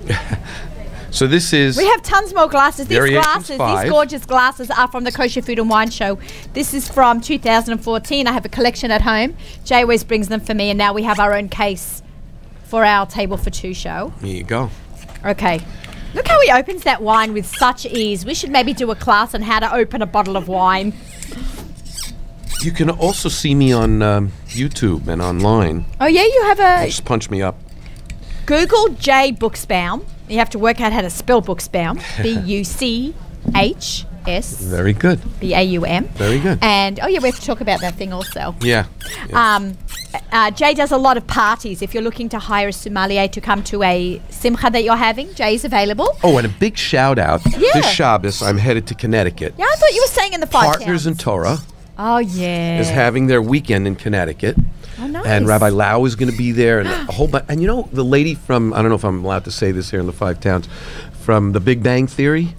F: so this is...
A: We have tons more glasses. These
F: Variations
A: glasses,
F: 5.
A: these gorgeous glasses are from the Kosher Food and Wine Show. This is from 2014. I have a collection at home. Jay always brings them for me, and now we have our own case for our Table for Two show.
F: Here you go.
A: Okay. Look how he opens that wine with such ease. We should maybe do a class on how to open a bottle of wine.
F: You can also see me on YouTube and online.
A: Oh, yeah, you have a...
F: Just punch me up.
A: Google J Buchsbaum. You have to work out how to spell Buchsbaum. B-U-C-H-S.
F: Very good.
A: B-A-U-M.
F: Very good.
A: And, oh, yeah, we have to talk about that thing also.
F: Yeah.
A: Jay does a lot of parties. If you're looking to hire a sommelier to come to a simcha that you're having, Jay is available.
F: Oh, and a big shout out.
A: Yeah.
F: This Shabbos, I'm headed to Connecticut.
A: Yeah, I thought you were saying in the 5
F: Partners in
A: towns.
F: Torah
A: Oh, yeah.
F: is having their weekend in Connecticut.
A: Oh, nice.
F: And Rabbi Lau is going to be there, and a whole bunch. And you know, the lady from, I don't know if I'm allowed to say this here in the 5 towns, from The Big Bang Theory,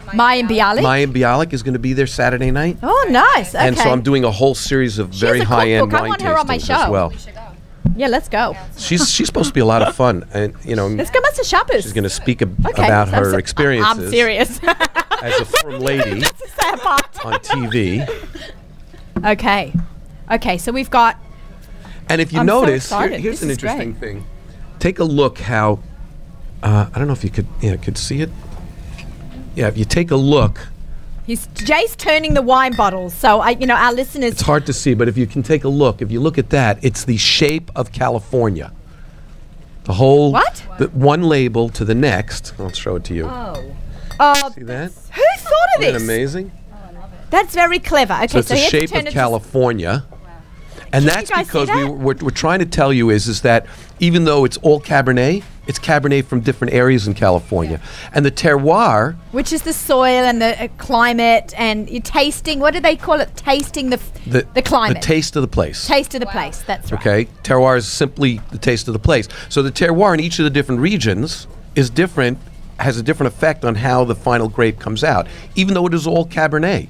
A: Mayim Bialik.
F: Mayim Bialik, is going to be there Saturday night.
A: Oh, nice. Okay.
F: And so I'm doing a whole series of
A: She
F: very
A: has a
F: high-end
A: cookbook. I
F: wine
A: want her on my
F: tastings
A: show.
F: as well.
A: Yeah, let's go.
F: She's supposed to be a lot of fun, and you know,
A: Let's go to Shabbos.
F: she's going to speak
A: Okay,
F: about
A: so
F: her experiences
A: I'm serious.
F: as a firm lady
A: That's the sad part.
F: on TV.
A: Okay. Okay, so we've got...
F: And if you
A: I'm so
F: notice,
A: excited.
F: here's
A: This
F: an
A: is
F: interesting
A: great.
F: thing. Take a look how, I don't know if you could see it. Yeah, if you take a look,
A: Jay's turning the wine bottles, so our listeners...
F: it's hard to see, but if you can take a look, if you look at that, it's the shape of California. The whole...
A: What?
F: The one label to the next. I'll show it to you. See that?
A: Who thought of
F: Isn't that
A: this?
F: amazing?
A: That's very clever. Okay,
F: So it's the
A: you have to
F: shape
A: turn
F: of
A: it to-
F: California. And
A: Can
F: that's
A: you guys see
F: because
A: that?
F: we're trying to tell you is that even though it's all Cabernet, it's Cabernet from different areas in California. And the terroir,
A: Which is the soil and the climate and you're tasting, what do they call it? Tasting the climate.
F: the taste of the place.
A: Taste of the place, that's right.
F: Okay? Terroir is simply the taste of the place. So the terroir in each of the different regions is different, has a different effect on how the final grape comes out, even though it is all Cabernet.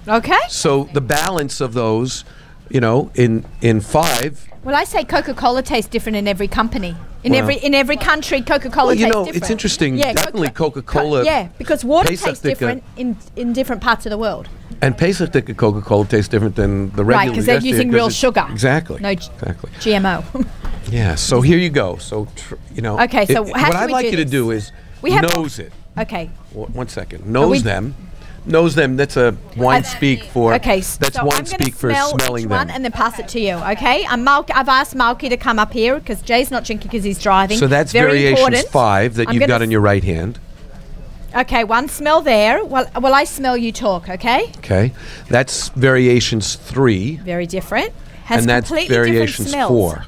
A: Okay.
F: So the balance of those, in 5...
A: Well, I say Coca-Cola tastes different in every company. In
F: Well-
A: every country, Coca-Cola
F: Well,
A: tastes different.
F: it's interesting.
A: Yeah,
F: Definitely Coca-Cola.
A: Yeah, because water
F: Pesach
A: tastes
F: Dika-
A: different in different parts of the world.
F: And Pesach Coca-Cola tastes different than the regular.
A: Right, because they're
F: yesterday
A: using
F: 'cause
A: real
F: it's-
A: sugar.
F: Exactly.
A: No
F: exactly.
A: GMO.
F: Yeah. So here you go. So
A: Okay, so how
F: what
A: should
F: I'd
A: we
F: like
A: do
F: you to
A: this?
F: do is
A: We have-
F: nose it.
A: Okay.
F: One second.
A: we-
F: Nose them. Nose them. That's a wine speak for.
A: Okay,
F: That's
A: so
F: wine
A: I'm going
F: speak
A: to
F: for
A: smell
F: smelling
A: each
F: them.
A: one and then pass it to you, okay? I've asked Malky to come up here because Jay's not drinking because he's driving.
F: So that's
A: Very
F: variations
A: important.
F: 5 that
A: I'm
F: you've
A: gonna
F: got in your right hand.
A: Okay, one smell there. Well, I smell you talk, okay?
F: Okay. That's variations 3,
A: Very different. Has
F: and that's
A: completely
F: variations
A: different
F: 4.
A: smells.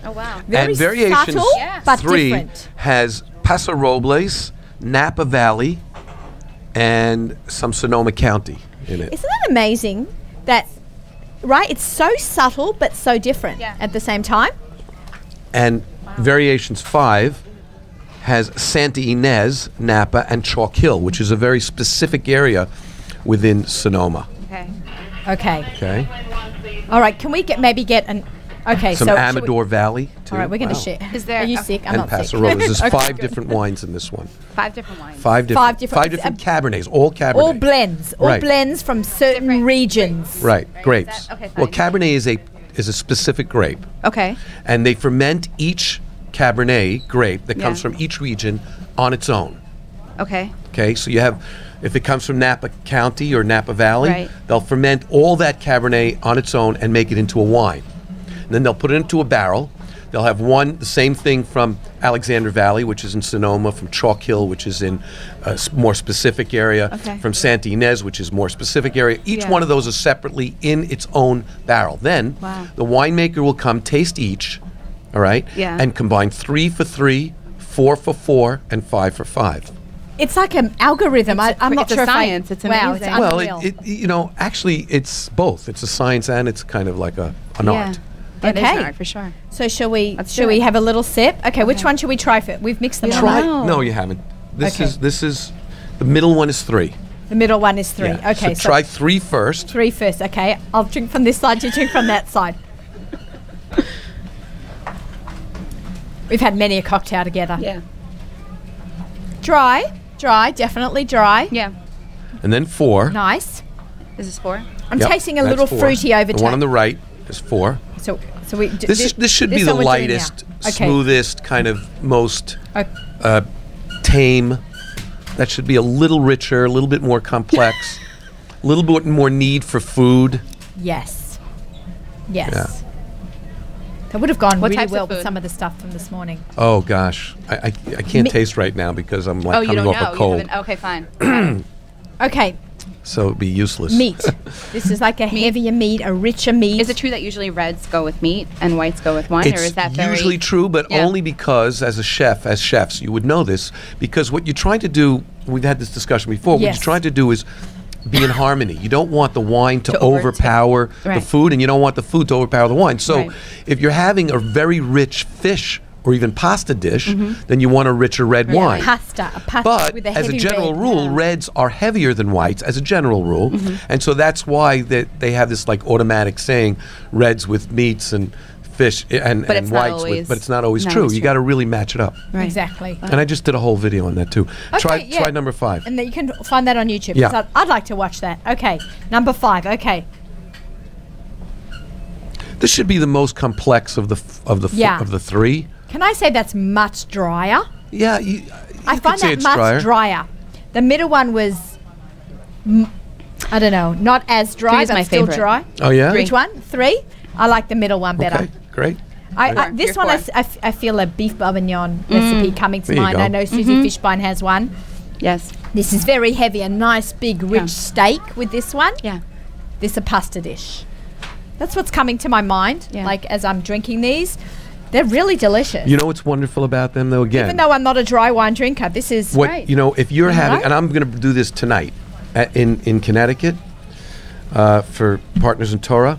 D: Oh, wow.
A: Very
F: And variations
A: subtle, but
F: 3
A: different.
F: has Paso Robles, Napa Valley, and some Sonoma County in it.
A: Isn't that amazing that, right, it's so subtle but so different at the same time?
F: And variations 5 has Santa Ynez, Napa, and Chalk Hill, which is a very specific area within Sonoma.
D: Okay.
A: Okay.
F: Okay.
A: All right, can we maybe get an... Okay,
F: Some
A: so... should
F: Amador Valley, too.
A: All right, we're going to
F: Wow.
A: share.
D: Is there-
A: Are you
D: okay.
A: sick? I'm
F: And
A: not
F: Paso
A: sick.
F: Robles. There's
A: Okay,
F: 5
A: good.
F: different wines in this one.
D: 5 different wines.
F: Five different Cabernets, all Cabernet.
A: All blends. All
F: Right.
A: blends from certain
D: Different
A: regions.
F: Right, grapes.
D: Okay,
F: Well,
D: fine.
F: Cabernet is a specific grape,
D: Okay.
F: and they ferment each Cabernet grape that comes
D: Yeah.
F: from each region on its own.
D: Okay.
F: Okay, so you have, if it comes from Napa County or Napa Valley,
D: Right.
F: they'll ferment all that Cabernet on its own and make it into a wine. And then they'll put it into a barrel. They'll have the same thing from Alexander Valley, which is in Sonoma, from Chalk Hill, which is in a more specific area,
D: Okay.
F: from Santa Ynez, which is more specific area. Each
D: Yeah.
F: one of those is separately in its own barrel. Then
D: Wow.
F: the winemaker will come taste each, all right,
D: Yeah.
F: and combine 3 for 3, 4 for 4, and 5 for 5.
A: It's like an algorithm. I'm not
D: it's a
A: sure
D: science. It's
A: wow,
D: amazing.
A: it's
F: Well,
A: unreal.
F: you know, actually, it's both. It's a science and it's kind of like an art.
D: That is
A: Okay.
D: art for sure.
A: So shall we?
D: Let's
A: Shall
D: do
A: we
D: it.
A: have a little sip? Okay, which one should we try first? We've mixed them.
F: Try.
A: all.
F: No, you haven't.
A: Okay.
F: This is the middle one is 3.
A: The middle one is 3.
F: Yeah.
A: Okay,
F: So try 3 first.
A: 3 first. Okay, I'll drink from this side. You drink from that side. We've had many a cocktail together.
D: Yeah.
A: Dry, definitely dry.
D: Yeah.
F: And then 4.
A: Nice.
D: Is this 4?
A: I'm
F: Yep,
A: tasting a
F: that's
A: little
F: 4.
A: fruity
F: The
A: overtone.
F: one on the right is 4.
A: So we.
F: This should be
A: this
F: the
A: one we're doing now.
F: lightest,
A: Okay.
F: smoothest, kind of most
A: Okay.
F: tame. That should be a little richer, a little bit more complex, a little bit more need for food.
A: Yes. Yes.
F: Yeah.
A: That would have gone
D: What
A: really
D: types of
A: well with
D: food?
A: some of the stuff from this morning.
F: Oh gosh, I can't
A: Me-
F: taste right now because I'm like
D: Oh, you
F: coming
D: don't
F: off
D: know.
F: a cold,
D: You haven't, okay, fine.
A: Okay,
F: so it'd be useless.
A: meat. This is like a heavier meat, a richer meat.
D: Is it true that usually reds go with meat and whites go with wine,
F: It's
D: or is that very
F: usually true, but
D: Yeah.
F: only because as chefs, you would know this, because what you're trying to do, we've had this discussion before, what
A: Yes.
F: you're trying to do is be in harmony. You don't want the wine to
D: To
F: overpower the
D: Right.
F: food, and you don't want the food to overpower the wine. So
D: Right.
F: if you're having a very rich fish or even pasta dish, then you want a richer red wine.
A: a pasta
F: But
A: with a
F: as a
A: heavy
F: general
A: red.
F: rule, reds are heavier than whites, as a general rule. And so that's why they have this like automatic saying, reds with meats and fish and
D: But it's not
F: whites
D: always-
F: with, but it's not always
D: not
F: true.
D: always
F: You
D: true.
F: got to really match it up.
D: Right.
A: Exactly.
F: And I just did a whole video on that too.
A: Okay, yeah.
F: Try number 5.
A: And then you can find that on YouTube.
F: Yeah.
A: 'Cause I'd like to watch that. Okay, number 5. Okay.
F: This should be the most complex of the
A: Yeah.
F: of the 3.
A: Can I say that's much drier?
F: Yeah, you
A: I
F: could
A: find
F: say
A: that
F: it's
A: much drier. The middle one was, I don't know, not as dry,
D: 3 is
A: but
D: my
A: still
D: favorite.
A: dry.
F: Oh yeah.
A: Which one? 3? I like the middle one better.
F: Okay, great.
A: This
D: You're
A: one,
D: four.
A: I feel a beef bourguignon recipe coming to
F: There you
A: mind.
F: go.
A: I know Susie Fishbine has one.
D: Yes.
A: This is very heavy, a nice big rich
D: Yeah.
A: steak with this one.
D: Yeah.
A: This a pasta dish. That's what's coming to my mind.
D: Yeah.
A: Like as I'm drinking these, they're really delicious.
F: You know what's wonderful about them though? Again,
A: Even though I'm not a dry wine drinker, this is
F: what
D: Right.
F: you know, if you're having,
A: Right.
F: and I'm going to do this tonight in Connecticut for Partners in Torah.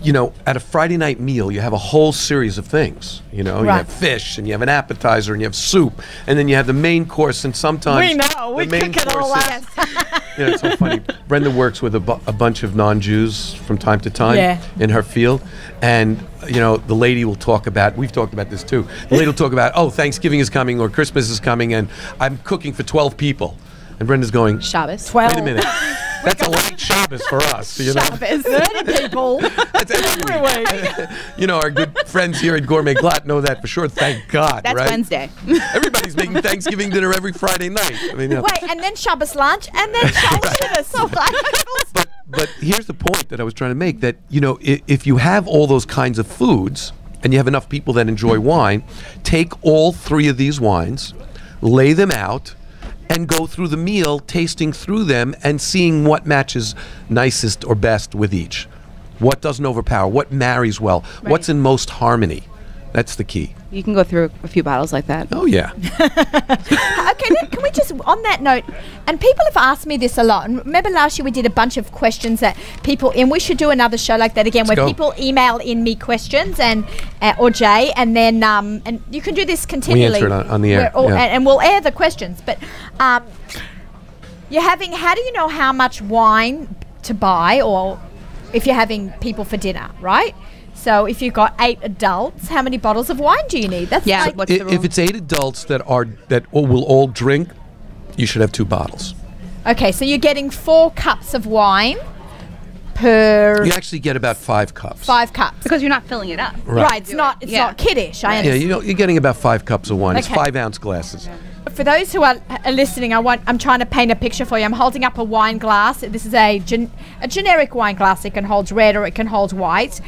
F: You know, at a Friday night meal, you have a whole series of things. You know, you
A: Right.
F: have fish, and you have an appetizer, and you have soup, and then you have the main course, and sometimes
A: We know, we
F: the main
A: cook it all
F: course
A: up.
F: is- You know, it's so funny. Brenda works with a bunch of non-Jews from time to time
A: Yeah.
F: in her field, and you know, the lady will talk about. We've talked about this too. The lady will talk about, oh, Thanksgiving is coming or Christmas is coming, and I'm cooking for 12 people, and Brenda's going,
D: Shabbos.
A: 12.
F: wait a minute, that's a late Shabbos for us, you know.
A: Shabbos, 30 people.
F: That's every week. You know, our good friends here at Gourmet Glatt know that for sure. Thank God,
D: That's
F: right?
D: Wednesday.
F: Everybody's making Thanksgiving dinner every Friday night. I mean, you know.
A: Wait, and then Shabbos lunch, and then Shabbos dinner. So
F: But here's the point that I was trying to make, that, you know, if you have all those kinds of foods and you have enough people that enjoy wine, take all 3 of these wines, lay them out, and go through the meal, tasting through them and seeing what matches nicest or best with each. What doesn't overpower, what marries well, what's in most harmony. That's the key.
D: You can go through a few bottles like that.
F: Oh, yeah.
A: okay, then can we just, on that note, and people have asked me this a lot, and remember last year we did a bunch of questions that people, and we should do another show like that again,
F: Let's
A: where
F: go.
A: people email in me questions, and or Jay, and then, and you can do this continually.
F: answer it on the air,
A: Or-
F: yeah.
A: and we'll air the questions, but you're having, how do you know how much wine to buy, or if you're having people for dinner, right? So if you've got 8 adults, how many bottles of wine do you need? That's
D: Yeah,
A: like,
D: what's the
F: If
D: rule?
F: it's 8 adults that will all drink, you should have 2 bottles.
A: okay, so you're getting 4 cups of wine per
F: You actually get about 5 cups.
A: 5 cups.
D: Because you're not filling it up.
A: Right, it's not
D: Yeah.
A: kiddish. I
F: Yeah,
A: understand.
F: you're getting about 5 cups of wine. It's
A: Okay.
F: 5-ounce glasses.
A: For those who are listening, I'm trying to paint a picture for you. I'm holding up a wine glass. This is a generic wine glass. It can hold red or it can hold white.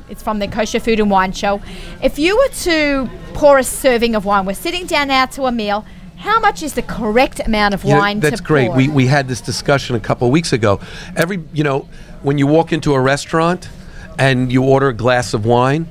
A: It's from the Kosher Food and Wine Show. If you were to pour a serving of wine, we're sitting down now to a meal. How much is the correct amount of wine
F: that's
A: to
F: great.
A: pour?
F: We had this discussion a couple of weeks ago. When you walk into a restaurant and you order a glass of wine,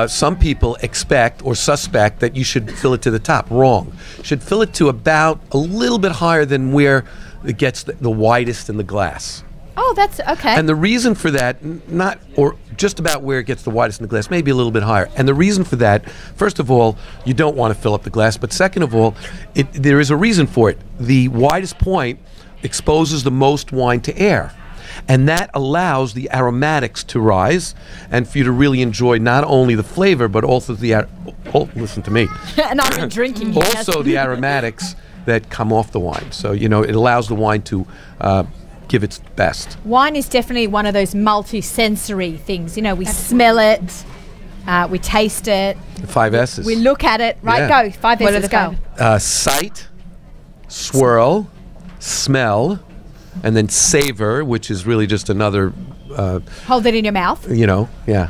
F: some people expect or suspect that you should fill it to the top. Wrong. Should fill it to about a little bit higher than where it gets the widest in the glass.
A: Oh, that's okay.
F: And the reason for that, not or just about where it gets the widest in the glass, maybe a little bit higher. And the reason for that, first of all, you don't want to fill up the glass, but second of all, there is a reason for it. The widest point exposes the most wine to air. And that allows the aromatics to rise and for you to really enjoy not only the flavor, but also listen to me.
A: And I've been drinking.
F: Also the aromatics that come off the wine. So, it allows the wine to give its best.
A: Wine is definitely one of those multi-sensory things. We smell it, we taste it.
F: The 5 S's.
A: We look at it. Right,
F: Yeah.
A: go. 5
D: What are
A: S's,
D: the
A: go.
F: Sight, swirl, smell, and then savor, which is really just another...
A: Hold it in your mouth.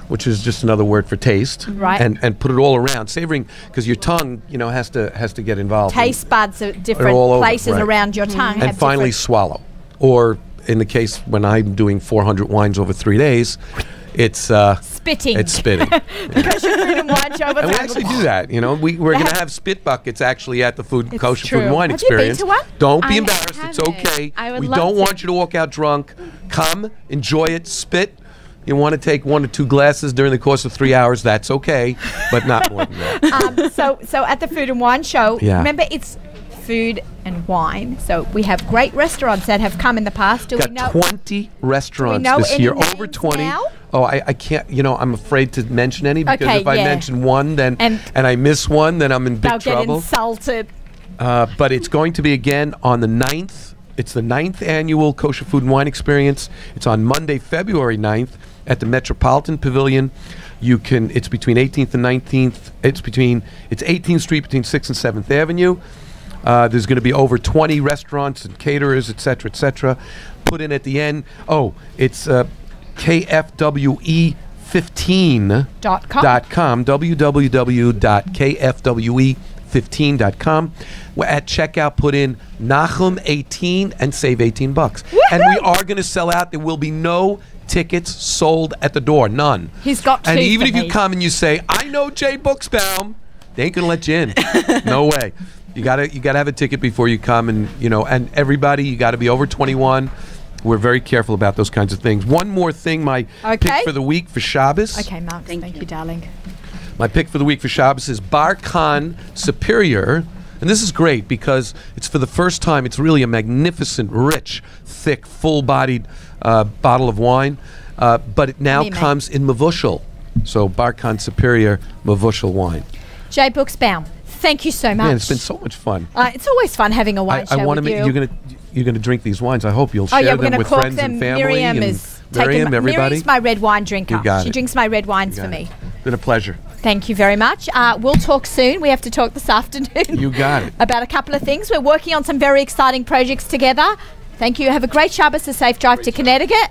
F: Which is just another word for taste.
A: Right.
F: And put it all around. Savoring, because your tongue, has to get involved.
A: Taste buds are different
F: all over,
A: places
F: right.
A: around your tongue.
F: And
A: have
F: finally
A: different-
F: swallow. Or in the case when I'm doing 400 wines over 3 days, it's
A: spitting.
F: It's spitting.
A: Because you're food and wine show.
F: And we actually do that. We're going to have spit buckets actually at the kosher
A: true.
F: food and wine
A: Have you been
F: experience.
A: to one?
F: Don't be
D: I
F: embarrassed. It's
D: haven't.
F: okay.
D: I would
F: We
D: love
F: don't
D: to.
F: want you to walk out drunk. Come, enjoy it, spit. You want to take 1 or 2 glasses during the course of 3 hours, that's okay, but not more than that.
A: So at the food and wine show,
F: Yeah.
A: remember it's food and wine. So we have great restaurants that have come in the past. Do we
F: Got
A: know
F: 20 restaurants
A: know
F: this
A: any
F: year,
A: names
F: over 20.
A: now?
F: Oh, I can't, I'm afraid to mention any because
A: Okay,
F: if I
A: yeah.
F: mention one and I miss one, then I'm in big
A: they'll get
F: trouble.
A: insulted?
F: But it's going to be again on the 9th. It's the 9th annual Kosher Food and Wine Experience. It's on Monday, February 9th at the Metropolitan Pavilion. It's between 18th and 19th. It's 18th Street between 6th and 7th Avenue. There's going to be over 20 restaurants and caterers, et cetera, put in at the end. Oh, it's KFWE15.com, www.kfwe15.com. At checkout, put in Nachum 18 and save $18. And we are going to sell out. There will be no tickets sold at the door, none.
A: He's got two
F: And even
A: for
F: if you
A: me.
F: come and you say, I know Jay Buxbaum, they ain't gonna let you in. No way. You gotta have a ticket before you come, and and everybody, you gotta be over 21. We're very careful about those kinds of things. One more thing, my pick for the week for Shabbos.
A: Okay, Mark. Thank you, darling.
F: My pick for the week for Shabbos is Bar Khan Superior. And this is great because it's for the first time, it's really a magnificent, rich, thick, full-bodied bottle of wine. But it now comes in Mavushal. So Bar Khan Superior Mavushal wine.
A: Jay Buxbaum, thank you so much.
F: Man, it's been so much fun.
A: It's always fun having a wine show
F: wanna
A: with you.
F: You're gonna drink these wines. I hope you'll
A: Oh yeah,
F: share
A: we're
F: them
A: going to
F: with
A: cork
F: friends
A: them.
F: and family.
A: Miriam
F: and
A: is taking
F: everybody.
A: Miriam's my red wine drinker.
F: You got
A: She
F: it.
A: drinks my red wines
F: You
A: for
F: got
A: me.
F: it. Been a pleasure.
A: Thank you very much. We'll talk soon. We have to talk this afternoon.
F: You got it.
A: About a couple of things. We're working on some very exciting projects together. Thank you. Have a great Shabbos, a safe drive to Connecticut.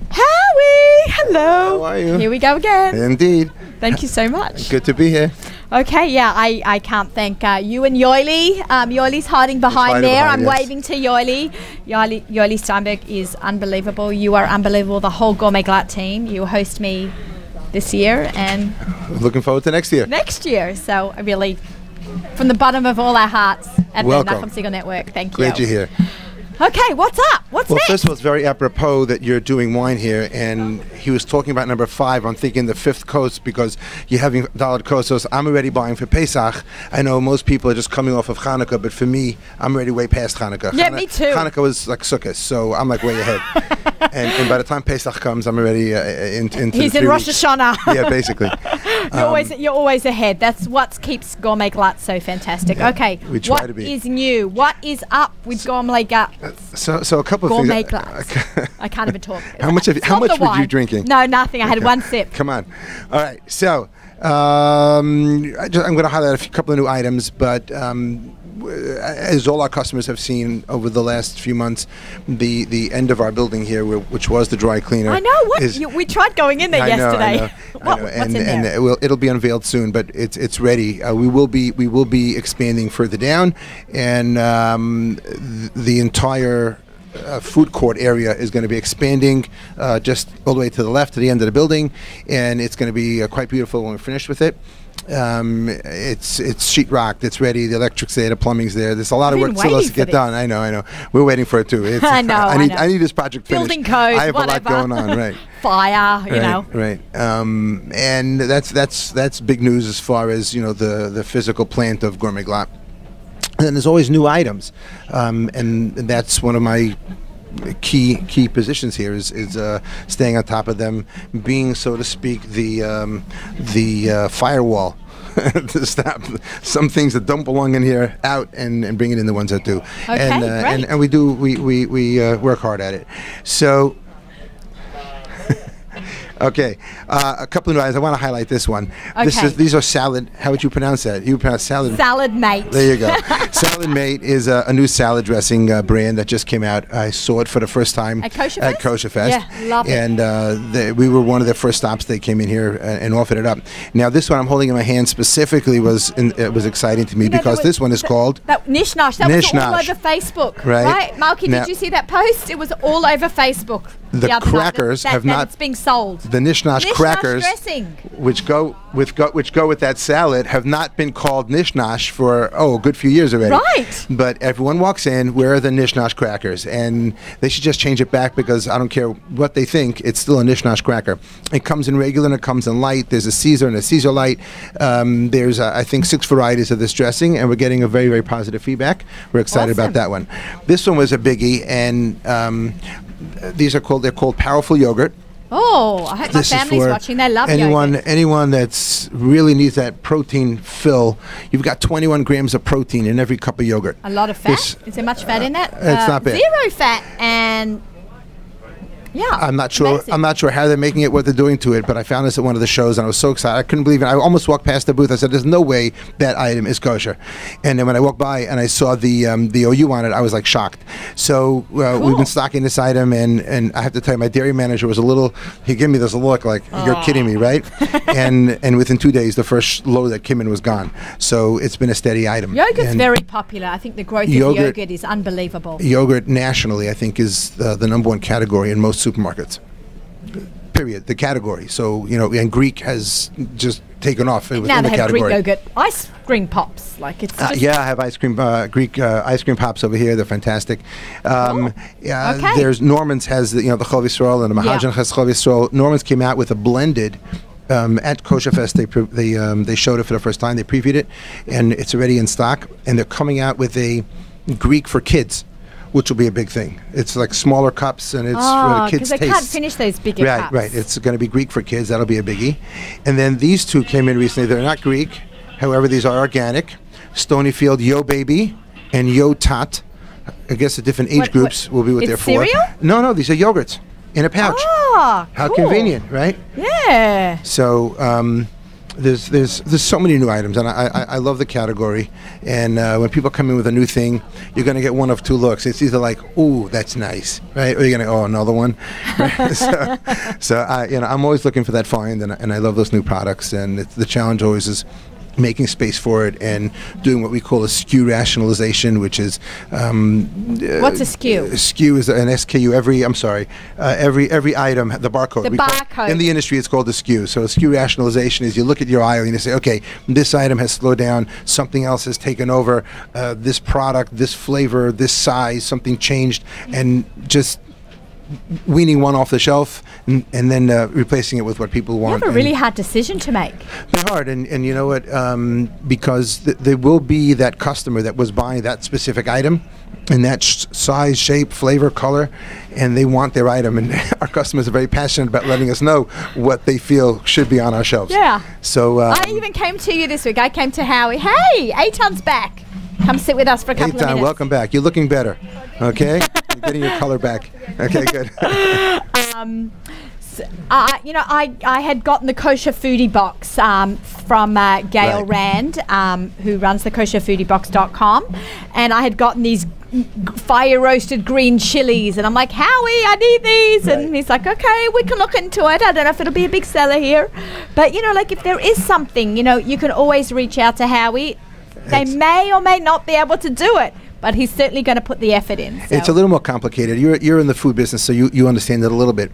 A: Howie, hello.
G: How are you?
A: Here we go again.
G: Indeed.
A: Thank you so much.
G: Good to be here.
A: Okay, yeah, I can't thank you and Yoili. Yoili's hiding behind
G: hiding
A: there.
G: behind,
A: I'm
G: yes.
A: waving to Yoili. Yoili Steinberg is unbelievable. You are unbelievable. The whole Gourmet Glatt team. You host me this year and
G: Looking forward to next year.
A: next year. So I really, from the bottom of all our hearts at
G: Welcome.
A: the Nachum Siegel Network, thank you.
G: Glad you're here.
A: Okay, what's up? What's
G: Well,
A: next?
G: first of all, it's very apropos that you're doing wine here, and he was talking about number 5. I'm thinking the 5th coast because you're having Dalet Kosos. I'm already buying for Pesach. I know most people are just coming off of Hanukkah, but for me, I'm already way past Hanukkah.
A: Yeah, me too.
G: Hanukkah was like Sukkot, so I'm like way ahead. and by the time Pesach comes, I'm already into
A: He's
G: the
A: in
G: 3
A: Rosh
G: weeks.
A: Hashanah.
G: Yeah, basically.
A: You're always ahead. That's what keeps Gourmet Glatt so fantastic. Okay,
G: we try
A: what
G: to be.
A: is new? What is up with Gourmet Glatt?
G: So a couple of
A: Gourmet
G: things.
A: Glatt. I can't even talk.
G: How much
A: It's
G: how
A: not
G: much
A: the
G: were you
A: wine.
G: drinking?
A: No, nothing. I had one sip.
G: Come on. All right. So I'm going to highlight a couple of new items, but as all our customers have seen over the last few months, the end of our building here, which was the dry cleaner.
A: I know. What?
G: is-
A: We tried going in there
G: I know,
A: yesterday.
G: I know.
A: What's in
G: and
A: there?
G: it'll be unveiled soon, but it's ready. We will be expanding further down, and the entire food court area is going to be expanding just all the way to the left to the end of the building, and it's going to be quite beautiful when we're finished with it. It's sheetrocked, it's ready, the electric's there, the plumbing's there. There's a lot of work still has to get done. I know. We're waiting for it too. I need this project finished.
A: Building code,
G: I have
A: whatever.
G: a lot going on, right?
A: Fire, you know.
G: Right. And that's big news as far as the physical plant of Gourmet Glatt. And then there's always new items, and that's one of my key positions here is staying on top of them, being, so to speak, the firewall to stop some things that don't belong in here out and bring it in the ones that do.
A: Okay, great.
G: And we work hard at it. So. Okay, a couple of items. I want to highlight this one.
A: Okay.
G: These are salad. How would you pronounce that? You pronounce salad.
A: Salad Mate.
G: There you go. Salad Mate is a new salad dressing brand that just came out. I saw it for the first time
A: At Kosher Fest?
G: Yeah,
A: love it.
G: And we were one of their first stops. They came in here and offered it up. Now, this one I'm holding in my hand specifically was exciting to me because this one is called
A: Nishnash. That was all
G: Nishnash.
A: over Facebook,
G: Right.
A: Malky,
G: Now-
A: did you see that post? It was all over Facebook.
G: The
A: other night
G: crackers
A: that
G: have not-
A: it's being sold.
G: the Nishnash crackers,
A: dressing.
G: which go with that salad, have not been called Nishnash for a good few years already.
A: Right.
G: But everyone walks in, where are the Nishnash crackers? And they should just change it back because I don't care what they think, it's still a Nishnash cracker. It comes in regular and it comes in light. There's a Caesar and a Caesar light. There's I think 6 varieties of this dressing, and we're getting a very, very positive feedback. We're excited
A: Awesome.
G: about that one. This one was a biggie, and they're called Powerful Yogurt.
A: Oh, I hope my
G: This is
A: family's
G: for
A: watching. They love
G: anyone
A: yogurt.
G: that's really needs that protein fill. You've got 21 grams of protein in every cup of yogurt.
A: A lot of fat. Is there much fat in that?
G: It's not bad.
A: 0 fat and yeah.
G: I'm not sure.
A: amazing.
G: I'm not sure how they're making it, what they're doing to it. But I found this at one of the shows, and I was so excited. I couldn't believe it. I almost walked past the booth. I said, "There's no way that item is kosher." And then when I walked by and I saw the OU on it, I was like shocked. So we've been stocking this item, and I have to tell you, my dairy manager was a little. He gave me this look like, "You're kidding me, right?" and within 2 days, the first load that came in was gone. So it's been a steady item.
A: Yogurt's
G: And
A: very popular. I think the growth of yogurt is unbelievable.
G: Yogurt nationally, I think, is the number one category in most supermarkets. Period. The category. So, and Greek has just taken off within
A: Now
G: the
A: they have
G: category.
A: Greek yogurt ice cream pops. Like it's just
G: Yeah, I have ice cream, Greek ice cream pops over here. They're fantastic.
A: Okay.
G: There's Norman's has the Chol Yisrael and the Mahajan has Chol Yisrael. Norman's came out with a blended. At Kosher Fest, they showed it for the first time. They previewed it, and it's already in stock. And they're coming out with a Greek for kids, which will be a big thing. It's like smaller cups, and it's for the kids'
A: because they
G: taste.
A: can't finish those bigger cups.
G: Right. It's going to be Greek for kids. That'll be a biggie. And then these two came in recently. They're not Greek. However, these are organic. Stonyfield Yo Baby and Yo Tot. I guess the different age groups will be what
A: it's
G: they're for.
A: cereal?
G: No, these are yogurts in a pouch. How
A: cool.
G: convenient, right?
A: Yeah.
G: So there's so many new items, and I love the category. And when people come in with a new thing, you're going to get one of two looks. It's either like, "Ooh, that's nice," right? Or you're going to, "Oh, another one." Right? so I'm always looking for that find, and I love those new products. And the challenge always is making space for it and doing what we call a SKU rationalization, which is
A: What's a SKU?
G: SKU is an SKU. Every item, the barcode.
A: The
G: we call-
A: barcode.
G: in the industry, it's called a SKU. So a SKU rationalization is you look at your aisle and you say, okay, this item has slowed down, something else has taken over, this product, this flavor, this size, something changed, and just weaning one off the shelf and then replacing it with what people
A: You
G: want.
A: have a really hard decision to make.
G: They're hard, and you know what? Because there will be that customer that was buying that specific item in that size, shape, flavor, color, and they want their item. And our customers are very passionate about letting us know what they feel should be on our shelves.
A: Yeah.
G: So
A: I even came to you this week. I came to Howie. Hey, Eitan's back. Come sit with us for a couple of
G: Eitan,
A: minutes.
G: welcome back. You're looking better. Okay, you're getting your color back. Okay, good.
A: I had gotten the kosher foodie box from Gail Rand, who runs the kosherfoodiebox.com, and I had gotten these fire roasted green chilies, and I'm like, Howie, I need these, and he's like, okay, we can look into it. I don't know if it'll be a big seller here, but like if there is something, you can always reach out to Howie. They may or may not be able to do it. but he's certainly going to put the effort in. So.
G: It's a little more complicated. You're in the food business, so you understand it a little bit.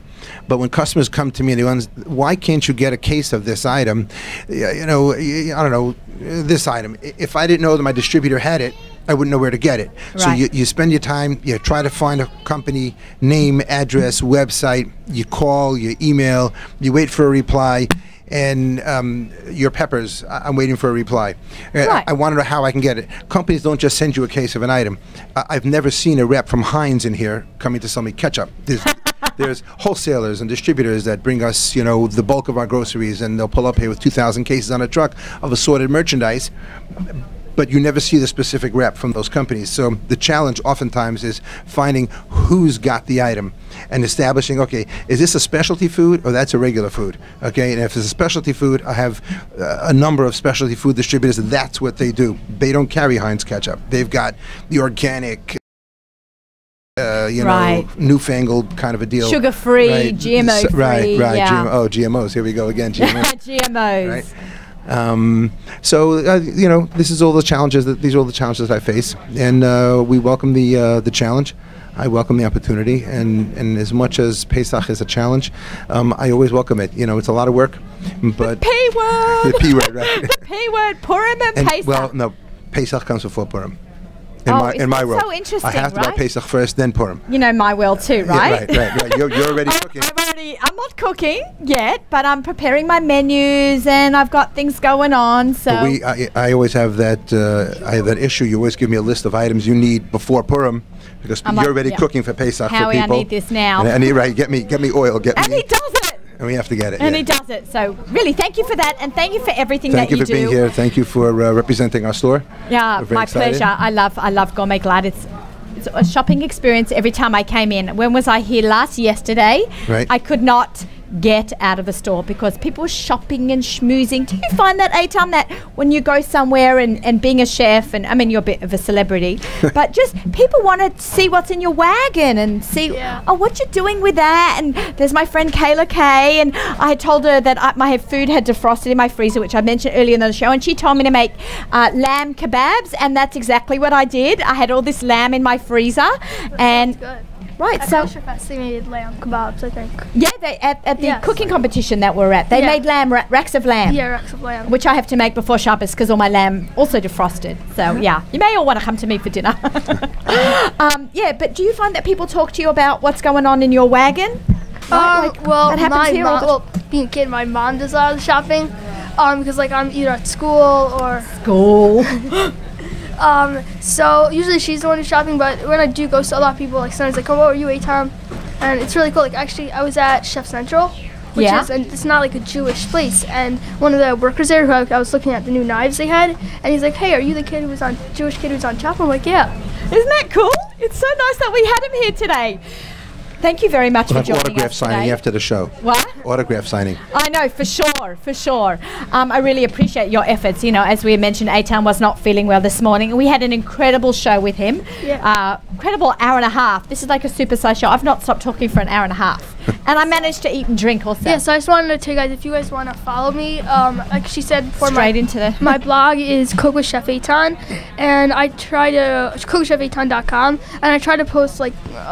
G: But when customers come to me and why can't you get a case of this item? I don't know, this item. If I didn't know that my distributor had it, I wouldn't know where to get it. Right. So you spend your time, you try to find a company name, address, website, you call, you email, you wait for a reply. And your peppers, I'm waiting for a reply.
A: Right.
G: I want to know how I can get it. Companies don't just send you a case of an item. I've never seen a rep from Heinz in here coming to sell me ketchup. There's wholesalers and distributors that bring us, the bulk of our groceries, and they'll pull up here with 2,000 cases on a truck of assorted merchandise. But you never see the specific rep from those companies. So the challenge oftentimes is finding who's got the item and establishing, okay, is this a specialty food or that's a regular food? Okay, and if it's a specialty food, I have a number of specialty food distributors, and that's what they do. They don't carry Heinz ketchup. They've got the organic, newfangled kind of a deal.
A: Sugar-free,
G: right.
A: GMO-free.
G: Right,
A: yeah.
G: GMOs. Here we go again, GMOs.
A: GMOs.
G: Right. This is all the challenges these are all the challenges I face, and we welcome the challenge. I welcome the opportunity, and as much as Pesach is a challenge, I always welcome it. It's a lot of work, but
A: the P word.
G: The P word, right?
A: The P word, Purim and Pesach.
G: Well, no, Pesach comes before Purim.
A: In
G: my world,
A: so interesting,
G: I have to buy Pesach first, then Purim.
A: My world too, right?
G: Yeah, right. You're already cooking.
A: I'm not cooking yet, but I'm preparing my menus and I've got things going on. So
G: I always have that. I have that issue. You always give me a list of items you need before Purim, because you're already cooking for Pesach
A: Howie,
G: for people.
A: I need this now.
G: And get me oil.
A: And he does it.
G: And we have to get it.
A: And he does it. So really, thank you for that, and thank you for everything that you do.
G: Thank you for being here. Thank you for representing our store.
A: Yeah, my pleasure. I love Gourmet Glatt. It's a shopping experience every time I came in. When was I here last? Yesterday.
G: Right.
A: I could not get out of the store because people were shopping and schmoozing. Do you find that, Eitan, that when you go somewhere and being a chef, and I mean you're a bit of a celebrity, but just people want to see what's in your wagon and see what you're doing with that. And there's my friend Kayla Kay, and I told her that my food had defrosted in my freezer, which I mentioned earlier in the show, and she told me to make lamb kebabs, and that's exactly what I did. I had all this lamb in my freezer.
E: That sounds good.
A: Right,
E: they made lamb kebabs, I think.
A: Yeah, they at the cooking competition that we're at, they made racks of lamb.
E: Yeah, racks of lamb.
A: Which I have to make before Shabbos because all my lamb also defrosted. So you may all want to come to me for dinner. But do you find that people talk to you about what's going on in your wagon?
E: Being a kid, my mom does a lot of the shopping. Because I'm either at school or so usually she's the one who's shopping, but when I do go, so a lot of people sometimes oh, are you Eitan? And it's really cool. Actually, I was at Chef Central, which is, and it's not like a Jewish place. And one of the workers there, who I was looking at the new knives they had, and he's like, "Hey, are you the Jewish kid who's on top?" I'm like, "Yeah."
A: Isn't that cool? It's so nice that we had him here today. Thank you very much for joining us
G: autograph signing
A: today.
G: After the show.
A: What?
G: Autograph signing.
A: I know, for sure. I really appreciate your efforts. As we mentioned, Eitan was not feeling well this morning. We had an incredible show with him.
E: Yeah.
A: Incredible hour and a half. This is like a supersized show. I've not stopped talking for an hour and a half. And I managed to eat and drink also.
E: Yeah, so I just wanted to tell you guys, if you guys want to follow me, like she said before, my blog is Cook with Chef Eitan, and I try to cookwithchefeitan.com, and I try to post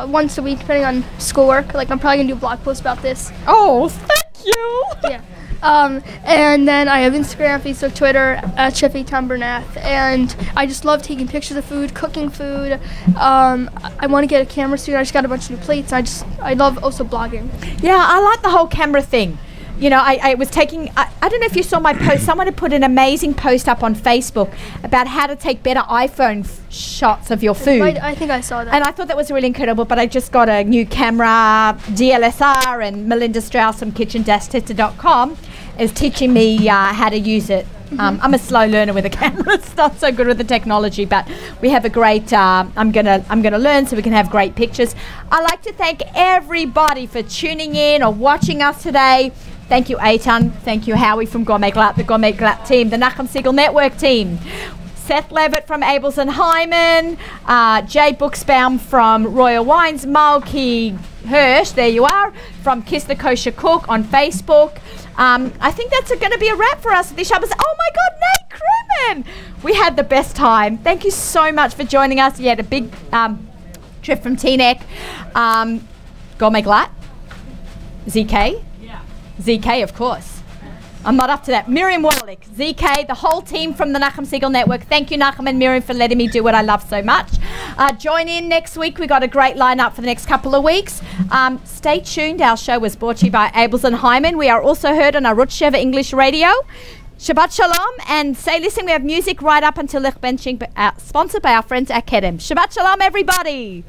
E: once a week depending on schoolwork. I'm probably gonna do a blog post about this.
A: Oh, thank you.
E: Yeah. And then I have Instagram, Facebook, Twitter at Chef Eitan Bernath, and I just love taking pictures of food, cooking food. I want to get a camera soon. I just got a bunch of new plates. I love also blogging.
A: Yeah, I like the whole camera thing. I was taking, I don't know if you saw my post, someone had put an amazing post up on Facebook about how to take better iPhone shots of your food.
E: I think I saw that.
A: And I thought that was really incredible, but I just got a new camera, DLSR, and Melinda Strauss from kitchen-tester.com is teaching me how to use it. I'm a slow learner with a camera. It's not so good with the technology, but we have a great, I'm gonna learn so we can have great pictures. I'd like to thank everybody for tuning in or watching us today. Thank you, Eitan. Thank you, Howie from Gourmet Glatt, the Gourmet Glatt team, the Nachman Siegel Network team. Seth Levitt from Abels and Hyman, Jay Buxbaum from Royal Wines, Malky Hirsch, there you are, from Kiss the Kosher Cook on Facebook. I think that's going to be a wrap for us this Shabbos. Oh my God, Nate Nachman. We had the best time. Thank you so much for joining us. You had a big trip from Teaneck. Gourmet Glatt? ZK? Yeah. ZK, of course. I'm not up to that. Miriam Wallach, ZK, the whole team from the Nachum Siegel Network. Thank you, Nachum and Miriam, for letting me do what I love so much. Join in next week. We got a great lineup for the next couple of weeks. Stay tuned. Our show was brought to you by Abels and Hyman. We are also heard on our Rutsheva English Radio. Shabbat Shalom, and say, listen, we have music right up until Lech Benching, sponsored by our friends at Kedem. Shabbat Shalom, everybody.